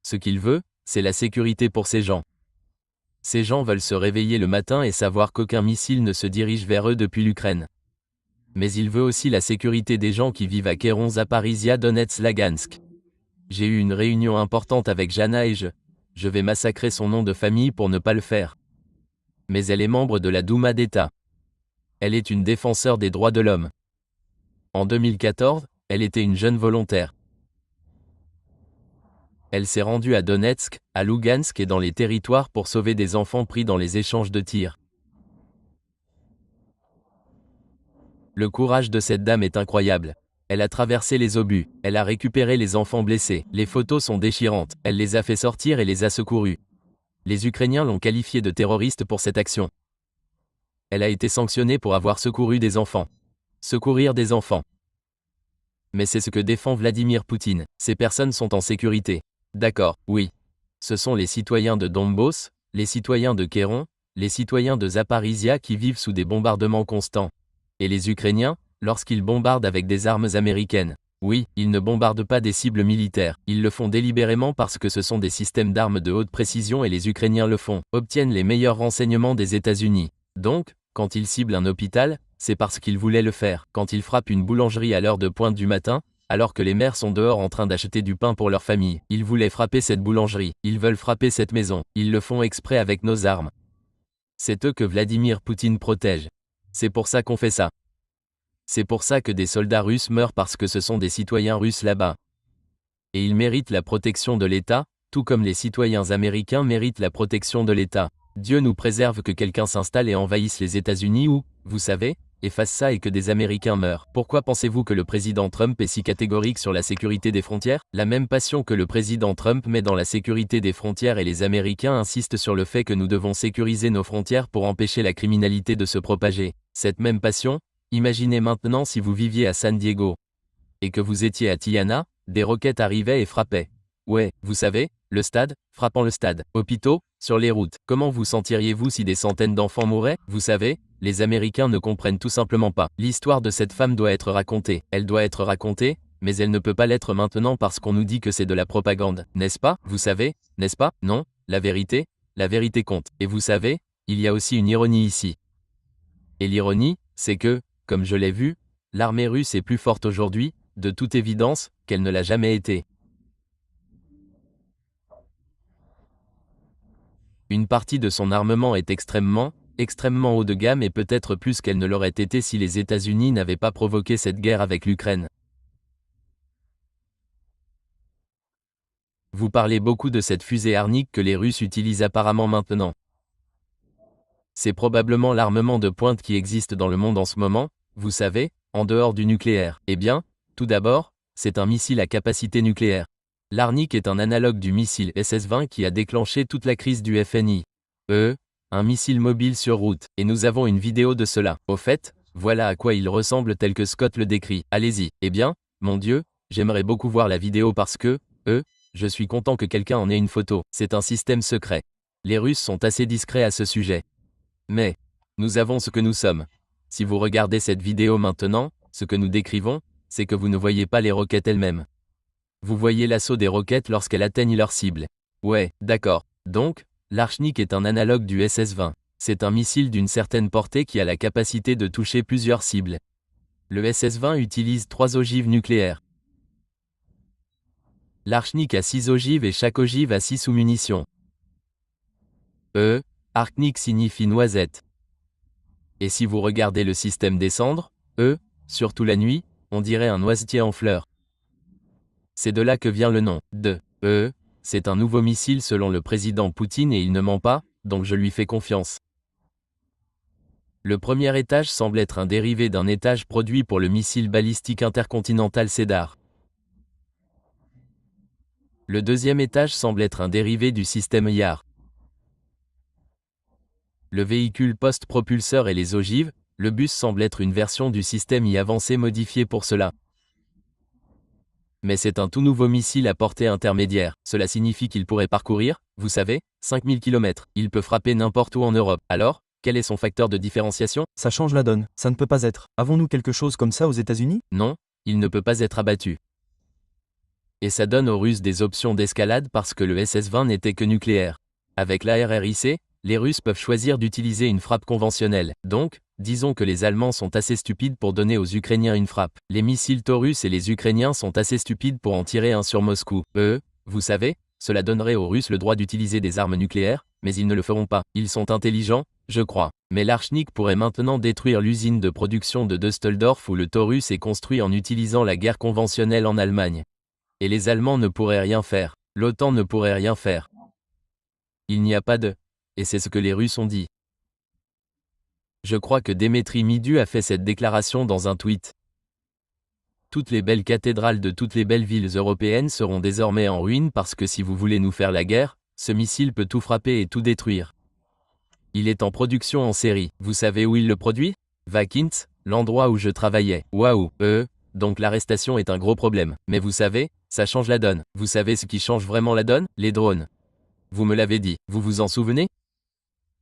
Ce qu'il veut, c'est la sécurité pour ces gens. Ces gens veulent se réveiller le matin et savoir qu'aucun missile ne se dirige vers eux depuis l'Ukraine. Mais il veut aussi la sécurité des gens qui vivent à Kherson, Zaparizhia, Donetsk, Lugansk. J'ai eu une réunion importante avec Jana et je vais massacrer son nom de famille pour ne pas le faire. Mais elle est membre de la Douma d'État. Elle est une défenseur des droits de l'homme. En 2014, elle était une jeune volontaire. Elle s'est rendue à Donetsk, à Lugansk et dans les territoires pour sauver des enfants pris dans les échanges de tirs. Le courage de cette dame est incroyable. Elle a traversé les obus, elle a récupéré les enfants blessés, les photos sont déchirantes, elle les a fait sortir et les a secourus. Les Ukrainiens l'ont qualifiée de terroriste pour cette action. Elle a été sanctionnée pour avoir secouru des enfants. Secourir des enfants. Mais c'est ce que défend Vladimir Poutine, ces personnes sont en sécurité. D'accord, oui. Ce sont les citoyens de Donbass, les citoyens de Kherson, les citoyens de Zaparizhia qui vivent sous des bombardements constants. Et les Ukrainiens, lorsqu'ils bombardent avec des armes américaines. Oui, ils ne bombardent pas des cibles militaires, ils le font délibérément parce que ce sont des systèmes d'armes de haute précision et les Ukrainiens le font, obtiennent les meilleurs renseignements des États-Unis. Donc, quand ils ciblent un hôpital, c'est parce qu'ils voulaient le faire. Quand ils frappent une boulangerie à l'heure de pointe du matin, alors que les mères sont dehors en train d'acheter du pain pour leur famille, ils voulaient frapper cette boulangerie, ils veulent frapper cette maison, ils le font exprès avec nos armes. C'est eux que Vladimir Poutine protège. C'est pour ça qu'on fait ça. C'est pour ça que des soldats russes meurent parce que ce sont des citoyens russes là-bas. Et ils méritent la protection de l'État, tout comme les citoyens américains méritent la protection de l'État. Dieu nous préserve que quelqu'un s'installe et envahisse les États-Unis ou, vous savez, et fasse ça et que des Américains meurent. Pourquoi pensez-vous que le président Trump est si catégorique sur la sécurité des frontières? La même passion que le président Trump met dans la sécurité des frontières et les Américains insistent sur le fait que nous devons sécuriser nos frontières pour empêcher la criminalité de se propager. Cette même passion, imaginez maintenant si vous viviez à San Diego et que vous étiez à Tijuana, des roquettes arrivaient et frappaient. Ouais, vous savez, le stade, frappant le stade, hôpitaux, sur les routes. Comment vous sentiriez-vous si des centaines d'enfants mouraient? Vous savez, les Américains ne comprennent tout simplement pas. L'histoire de cette femme doit être racontée. Elle doit être racontée, mais elle ne peut pas l'être maintenant parce qu'on nous dit que c'est de la propagande. N'est-ce pas? Vous savez, n'est-ce pas? Non, la vérité compte. Et vous savez, il y a aussi une ironie ici. Et l'ironie, c'est que, comme je l'ai vu, l'armée russe est plus forte aujourd'hui, de toute évidence, qu'elle ne l'a jamais été. Une partie de son armement est extrêmement haut de gamme et peut-être plus qu'elle ne l'aurait été si les États-Unis n'avaient pas provoqué cette guerre avec l'Ukraine. Vous parlez beaucoup de cette fusée Arnik que les Russes utilisent apparemment maintenant. C'est probablement l'armement de pointe qui existe dans le monde en ce moment, vous savez, en dehors du nucléaire. Eh bien, tout d'abord, c'est un missile à capacité nucléaire. L'Arnik est un analogue du missile SS-20 qui a déclenché toute la crise du FNI. Un missile mobile sur route. Et nous avons une vidéo de cela. Au fait, voilà à quoi il ressemble tel que Scott le décrit. Allez-y. Eh bien, mon Dieu, j'aimerais beaucoup voir la vidéo parce que, je suis content que quelqu'un en ait une photo. C'est un système secret. Les Russes sont assez discrets à ce sujet. Mais, nous avons ce que nous sommes. Si vous regardez cette vidéo maintenant, ce que nous décrivons, c'est que vous ne voyez pas les roquettes elles-mêmes. Vous voyez l'assaut des roquettes lorsqu'elles atteignent leur cible. Ouais, d'accord. Donc, l'Archnik est un analogue du SS-20. C'est un missile d'une certaine portée qui a la capacité de toucher plusieurs cibles. Le SS-20 utilise 3 ogives nucléaires. L'Archnik a 6 ogives et chaque ogive a 6 sous-munitions. Archnik signifie noisette. Et si vous regardez le système descendre, surtout la nuit, on dirait un noisetier en fleurs. C'est de là que vient le nom de c'est un nouveau missile selon le président Poutine et il ne ment pas, donc je lui fais confiance. Le premier étage semble être un dérivé d'un étage produit pour le missile balistique intercontinental Cedar. Le deuxième étage semble être un dérivé du système YAR. Le véhicule post-propulseur et les ogives, le bus semble être une version du système Y avancé modifié pour cela. Mais c'est un tout nouveau missile à portée intermédiaire. Cela signifie qu'il pourrait parcourir, vous savez, 5000 km. Il peut frapper n'importe où en Europe. Alors, quel est son facteur de différenciation? Ça change la donne, ça ne peut pas être. Avons-nous quelque chose comme ça aux États-Unis? Non, il ne peut pas être abattu. Et ça donne aux Russes des options d'escalade parce que le SS-20 n'était que nucléaire. Avec l'ARRIC, les Russes peuvent choisir d'utiliser une frappe conventionnelle. Donc, disons que les Allemands sont assez stupides pour donner aux Ukrainiens une frappe. Les missiles Taurus et les Ukrainiens sont assez stupides pour en tirer un sur Moscou. Vous savez, cela donnerait aux Russes le droit d'utiliser des armes nucléaires, mais ils ne le feront pas. Ils sont intelligents, je crois. Mais l'Archnik pourrait maintenant détruire l'usine de production de Düsseldorf où le Taurus est construit en utilisant la guerre conventionnelle en Allemagne. Et les Allemands ne pourraient rien faire. L'OTAN ne pourrait rien faire. Il n'y a pas de... Et c'est ce que les Russes ont dit. Je crois que Dmitri Midu a fait cette déclaration dans un tweet. Toutes les belles cathédrales de toutes les belles villes européennes seront désormais en ruine parce que si vous voulez nous faire la guerre, ce missile peut tout frapper et tout détruire. Il est en production en série. Vous savez où il le produit? Vakint, l'endroit où je travaillais. Waouh, donc l'arrestation est un gros problème. Mais vous savez, ça change la donne. Vous savez ce qui change vraiment la donne? Les drones. Vous me l'avez dit, vous vous en souvenez?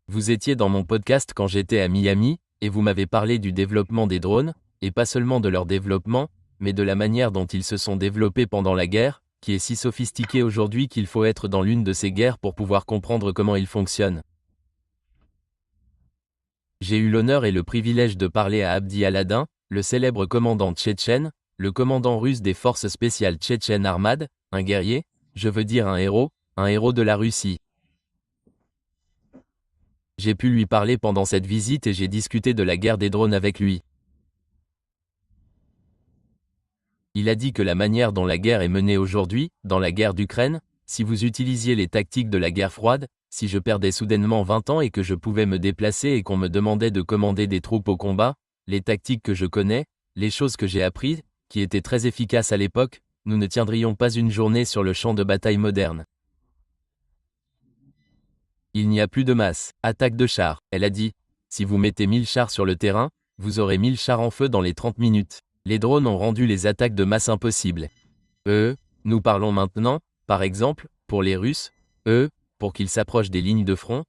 Vous étiez dans mon podcast quand j'étais à Miami, et vous m'avez parlé du développement des drones, et pas seulement de leur développement, mais de la manière dont ils se sont développés pendant la guerre, qui est si sophistiquée aujourd'hui qu'il faut être dans l'une de ces guerres pour pouvoir comprendre comment ils fonctionnent. J'ai eu l'honneur et le privilège de parler à Abdi Aladin, le célèbre commandant tchétchène, le commandant russe des forces spéciales tchétchènes Armad, un guerrier, je veux dire un héros de la Russie. J'ai pu lui parler pendant cette visite et j'ai discuté de la guerre des drones avec lui. Il a dit que la manière dont la guerre est menée aujourd'hui, dans la guerre d'Ukraine, si vous utilisiez les tactiques de la guerre froide, si je perdais soudainement 20 ans et que je pouvais me déplacer et qu'on me demandait de commander des troupes au combat, les tactiques que je connais, les choses que j'ai apprises, qui étaient très efficaces à l'époque, nous ne tiendrions pas une journée sur le champ de bataille moderne. Il n'y a plus de masse. Attaque de chars. Elle a dit, si vous mettez 1000 chars sur le terrain, vous aurez 1000 chars en feu dans les 30 minutes. Les drones ont rendu les attaques de masse impossibles. Nous parlons maintenant, par exemple, pour les Russes, pour qu'ils s'approchent des lignes de front,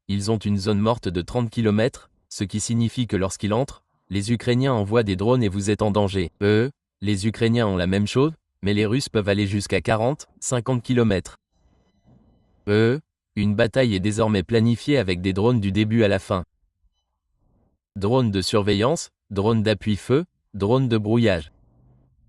ils ont une zone morte de 30 km, ce qui signifie que lorsqu'ils entrent, les Ukrainiens envoient des drones et vous êtes en danger. Les Ukrainiens ont la même chose, mais les Russes peuvent aller jusqu'à 40, 50 km. Une bataille est désormais planifiée avec des drones du début à la fin. Drones de surveillance, drones d'appui-feu, drones de brouillage.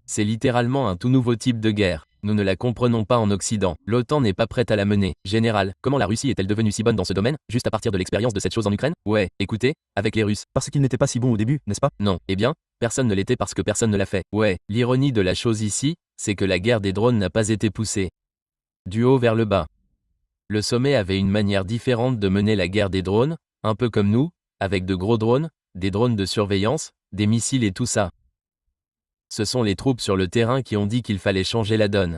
C'est littéralement un tout nouveau type de guerre. Nous ne la comprenons pas en Occident. L'OTAN n'est pas prête à la mener. Général, comment la Russie est-elle devenue si bonne dans ce domaine, juste à partir de l'expérience de cette chose en Ukraine? Ouais, écoutez, avec les Russes. Parce qu'ils n'étaient pas si bons au début, n'est-ce pas? Non, eh bien, personne ne l'était parce que personne ne l'a fait. Ouais, l'ironie de la chose ici, c'est que la guerre des drones n'a pas été poussée du haut vers le bas. Le sommet avait une manière différente de mener la guerre des drones, un peu comme nous, avec de gros drones, des drones de surveillance, des missiles et tout ça. Ce sont les troupes sur le terrain qui ont dit qu'il fallait changer la donne.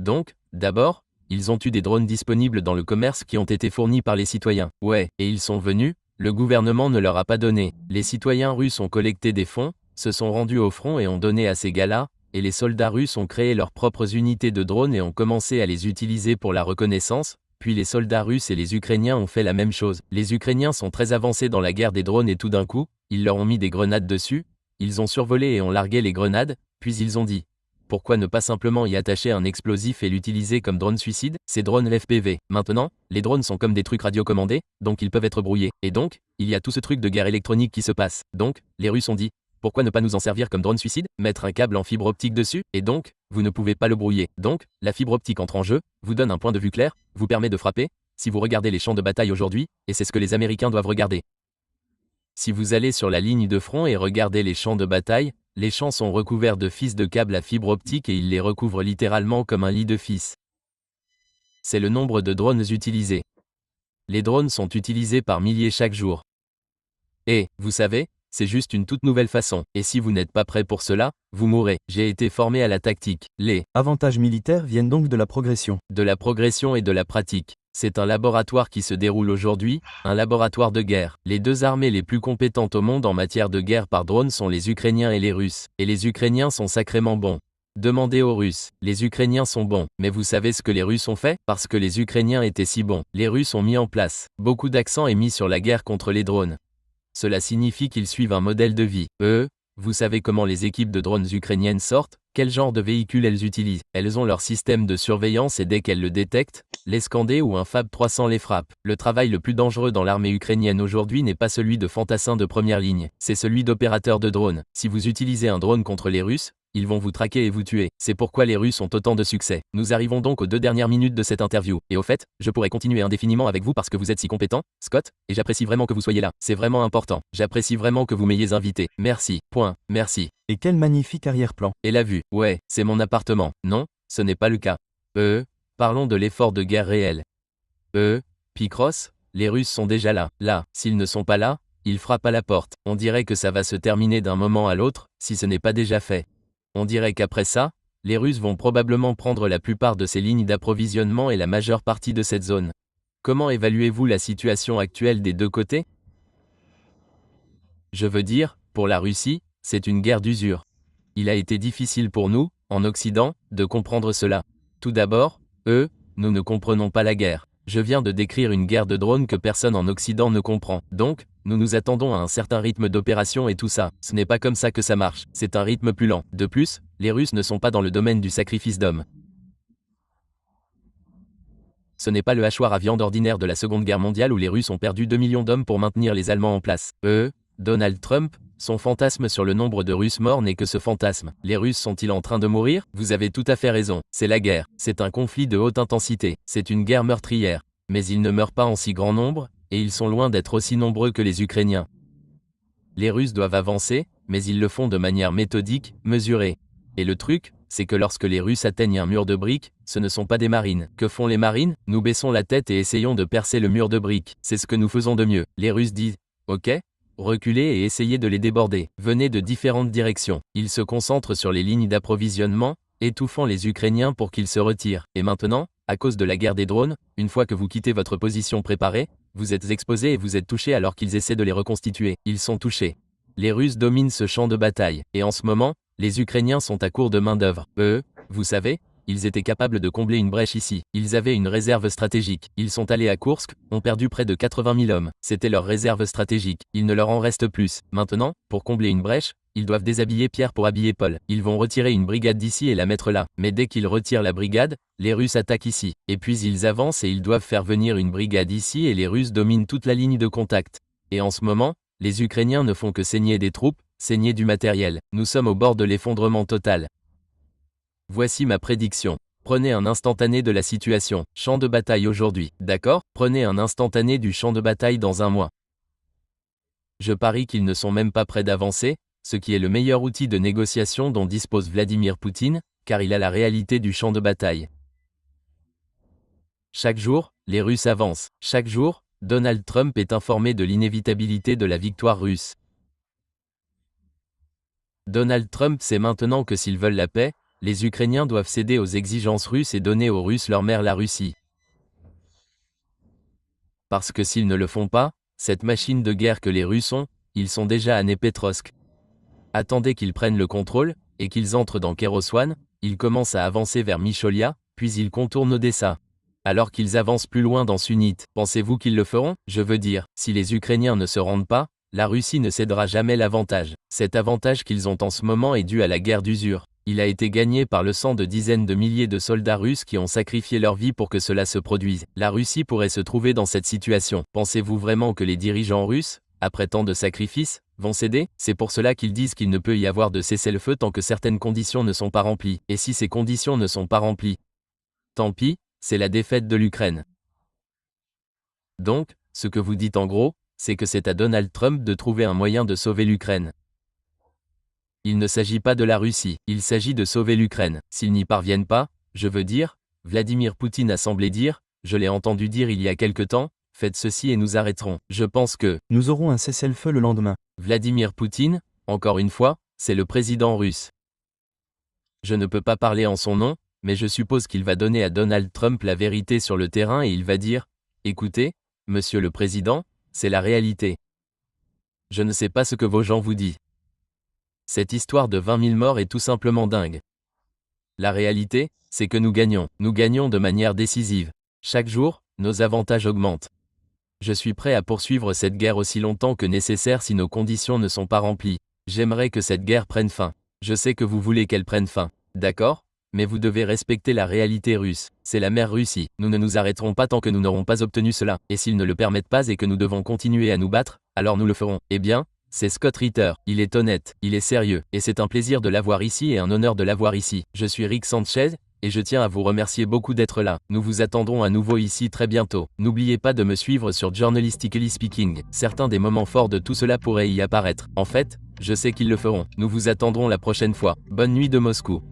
Donc, d'abord, ils ont eu des drones disponibles dans le commerce qui ont été fournis par les citoyens. Ouais, et ils sont venus, le gouvernement ne leur a pas donné. Les citoyens russes ont collecté des fonds, se sont rendus au front et ont donné à ces gars-là, et les soldats russes ont créé leurs propres unités de drones et ont commencé à les utiliser pour la reconnaissance, puis les soldats russes et les Ukrainiens ont fait la même chose. Les Ukrainiens sont très avancés dans la guerre des drones et tout d'un coup, ils leur ont mis des grenades dessus, ils ont survolé et ont largué les grenades, puis ils ont dit « Pourquoi ne pas simplement y attacher un explosif et l'utiliser comme drone suicide ?» Ces drones l'FPV. Maintenant, les drones sont comme des trucs radiocommandés, donc ils peuvent être brouillés. Et donc, il y a tout ce truc de guerre électronique qui se passe. Donc, les Russes ont dit « Pourquoi ne pas nous en servir comme drone suicide? Mettre un câble en fibre optique dessus, et donc, vous ne pouvez pas le brouiller. Donc, la fibre optique entre en jeu, vous donne un point de vue clair, vous permet de frapper, si vous regardez les champs de bataille aujourd'hui, et c'est ce que les Américains doivent regarder. Si vous allez sur la ligne de front et regardez les champs de bataille, les champs sont recouverts de fils de câbles à fibre optique et ils les recouvrent littéralement comme un lit de fils. C'est le nombre de drones utilisés. Les drones sont utilisés par milliers chaque jour. Et, vous savez, c'est juste une toute nouvelle façon. Et si vous n'êtes pas prêt pour cela, vous mourrez. J'ai été formé à la tactique. Les avantages militaires viennent donc de la progression. De la progression et de la pratique. C'est un laboratoire qui se déroule aujourd'hui, un laboratoire de guerre. Les deux armées les plus compétentes au monde en matière de guerre par drone sont les Ukrainiens et les Russes. Et les Ukrainiens sont sacrément bons. Demandez aux Russes. Les Ukrainiens sont bons. Mais vous savez ce que les Russes ont fait? Parce que les Ukrainiens étaient si bons. Les Russes ont mis en place. Beaucoup d'accent est mis sur la guerre contre les drones. Cela signifie qu'ils suivent un modèle de vie. Vous savez comment les équipes de drones ukrainiennes sortent? Quel genre de véhicules elles utilisent? Elles ont leur système de surveillance et dès qu'elles le détectent, l'Iskander ou un Fab 300 les frappe. Le travail le plus dangereux dans l'armée ukrainienne aujourd'hui n'est pas celui de fantassins de première ligne, c'est celui d'opérateurs de drones. Si vous utilisez un drone contre les Russes, ils vont vous traquer et vous tuer. C'est pourquoi les Russes ont autant de succès. Nous arrivons donc aux 2 dernières minutes de cette interview. Et au fait, je pourrais continuer indéfiniment avec vous parce que vous êtes si compétent, Scott, et j'apprécie vraiment que vous soyez là. C'est vraiment important. J'apprécie vraiment que vous m'ayez invité. Merci. Merci. Et quel magnifique arrière-plan. Et la vue. Ouais, c'est mon appartement. Non, ce n'est pas le cas. Parlons de l'effort de guerre réel. Picross, les Russes sont déjà là. Là, s'ils ne sont pas là, ils frappent à la porte. On dirait que ça va se terminer d'un moment à l'autre, si ce n'est pas déjà fait. On dirait qu'après ça, les Russes vont probablement prendre la plupart de ces lignes d'approvisionnement et la majeure partie de cette zone. Comment évaluez-vous la situation actuelle des deux côtés? Je veux dire, pour la Russie, c'est une guerre d'usure. Il a été difficile pour nous, en Occident, de comprendre cela. Tout d'abord, nous ne comprenons pas la guerre. Je viens de décrire une guerre de drones que personne en Occident ne comprend. Donc, nous nous attendons à un certain rythme d'opération et tout ça. Ce n'est pas comme ça que ça marche. C'est un rythme plus lent. De plus, les Russes ne sont pas dans le domaine du sacrifice d'hommes. Ce n'est pas le hachoir à viande ordinaire de la Seconde Guerre mondiale où les Russes ont perdu 2 millions d'hommes pour maintenir les Allemands en place. Donald Trump, son fantasme sur le nombre de Russes morts n'est que ce fantasme. Les Russes sont-ils en train de mourir? Vous avez tout à fait raison. C'est la guerre. C'est un conflit de haute intensité. C'est une guerre meurtrière. Mais ils ne meurent pas en si grand nombre, et ils sont loin d'être aussi nombreux que les Ukrainiens. Les Russes doivent avancer, mais ils le font de manière méthodique, mesurée. Et le truc, c'est que lorsque les Russes atteignent un mur de briques, ce ne sont pas des marines. Que font les marines? Nous baissons la tête et essayons de percer le mur de briques. C'est ce que nous faisons de mieux. Les Russes disent « Ok ». Reculez et essayez de les déborder. Venez de différentes directions. Ils se concentrent sur les lignes d'approvisionnement, étouffant les Ukrainiens pour qu'ils se retirent. Et maintenant, à cause de la guerre des drones, une fois que vous quittez votre position préparée, vous êtes exposés et vous êtes touchés alors qu'ils essaient de les reconstituer. Ils sont touchés. Les Russes dominent ce champ de bataille. Et en ce moment, les Ukrainiens sont à court de main-d'œuvre. Vous savez, ils étaient capables de combler une brèche ici. Ils avaient une réserve stratégique. Ils sont allés à Koursk, ont perdu près de 80 000 hommes. C'était leur réserve stratégique. Il ne leur en reste plus. Maintenant, pour combler une brèche, ils doivent déshabiller Pierre pour habiller Paul. Ils vont retirer une brigade d'ici et la mettre là. Mais dès qu'ils retirent la brigade, les Russes attaquent ici. Et puis ils avancent et ils doivent faire venir une brigade ici et les Russes dominent toute la ligne de contact. Et en ce moment, les Ukrainiens ne font que saigner des troupes, saigner du matériel. Nous sommes au bord de l'effondrement total. Voici ma prédiction. Prenez un instantané de la situation. Champ de bataille aujourd'hui. D'accord? Prenez un instantané du champ de bataille dans un mois. Je parie qu'ils ne sont même pas prêts d'avancer, ce qui est le meilleur outil de négociation dont dispose Vladimir Poutine, car il a la réalité du champ de bataille. Chaque jour, les Russes avancent. Chaque jour, Donald Trump est informé de l'inévitabilité de la victoire russe. Donald Trump sait maintenant que s'ils veulent la paix, les Ukrainiens doivent céder aux exigences russes et donner aux Russes leur mère la Russie. Parce que s'ils ne le font pas, cette machine de guerre que les Russes ont, ils sont déjà à Nepetrovsk. Attendez qu'ils prennent le contrôle, et qu'ils entrent dans Kherson, ils commencent à avancer vers Mycholia, puis ils contournent Odessa. Alors qu'ils avancent plus loin dans Sunit, pensez-vous qu'ils le feront? Je veux dire, si les Ukrainiens ne se rendent pas, la Russie ne cédera jamais l'avantage. Cet avantage qu'ils ont en ce moment est dû à la guerre d'usure. Il a été gagné par le sang de dizaines de milliers de soldats russes qui ont sacrifié leur vie pour que cela se produise. La Russie pourrait se trouver dans cette situation. Pensez-vous vraiment que les dirigeants russes, après tant de sacrifices, vont céder? C'est pour cela qu'ils disent qu'il ne peut y avoir de cessez-le-feu tant que certaines conditions ne sont pas remplies. Et si ces conditions ne sont pas remplies, tant pis, c'est la défaite de l'Ukraine. Donc, ce que vous dites en gros, c'est que c'est à Donald Trump de trouver un moyen de sauver l'Ukraine. Il ne s'agit pas de la Russie, il s'agit de sauver l'Ukraine. S'ils n'y parviennent pas, je veux dire, Vladimir Poutine a semblé dire, je l'ai entendu dire il y a quelque temps, faites ceci et nous arrêterons. Je pense que Nous aurons un cessez-le-feu le lendemain. Vladimir Poutine, encore une fois, c'est le président russe. Je ne peux pas parler en son nom, mais je suppose qu'il va donner à Donald Trump la vérité sur le terrain et il va dire, écoutez, monsieur le président, c'est la réalité. Je ne sais pas ce que vos gens vous disent. Cette histoire de 20 000 morts est tout simplement dingue. La réalité, c'est que nous gagnons de manière décisive. Chaque jour, nos avantages augmentent. Je suis prêt à poursuivre cette guerre aussi longtemps que nécessaire si nos conditions ne sont pas remplies. J'aimerais que cette guerre prenne fin. Je sais que vous voulez qu'elle prenne fin. D'accord? Mais vous devez respecter la réalité russe. C'est la mère Russie. Nous ne nous arrêterons pas tant que nous n'aurons pas obtenu cela. Et s'ils ne le permettent pas et que nous devons continuer à nous battre, alors nous le ferons. Eh bien, c'est Scott Ritter. Il est honnête, il est sérieux. Et c'est un plaisir de l'avoir ici et un honneur de l'avoir ici. Je suis Rick Sanchez, et je tiens à vous remercier beaucoup d'être là. Nous vous attendrons à nouveau ici très bientôt. N'oubliez pas de me suivre sur Journalistically Speaking. Certains des moments forts de tout cela pourraient y apparaître. En fait, je sais qu'ils le feront. Nous vous attendrons la prochaine fois. Bonne nuit de Moscou.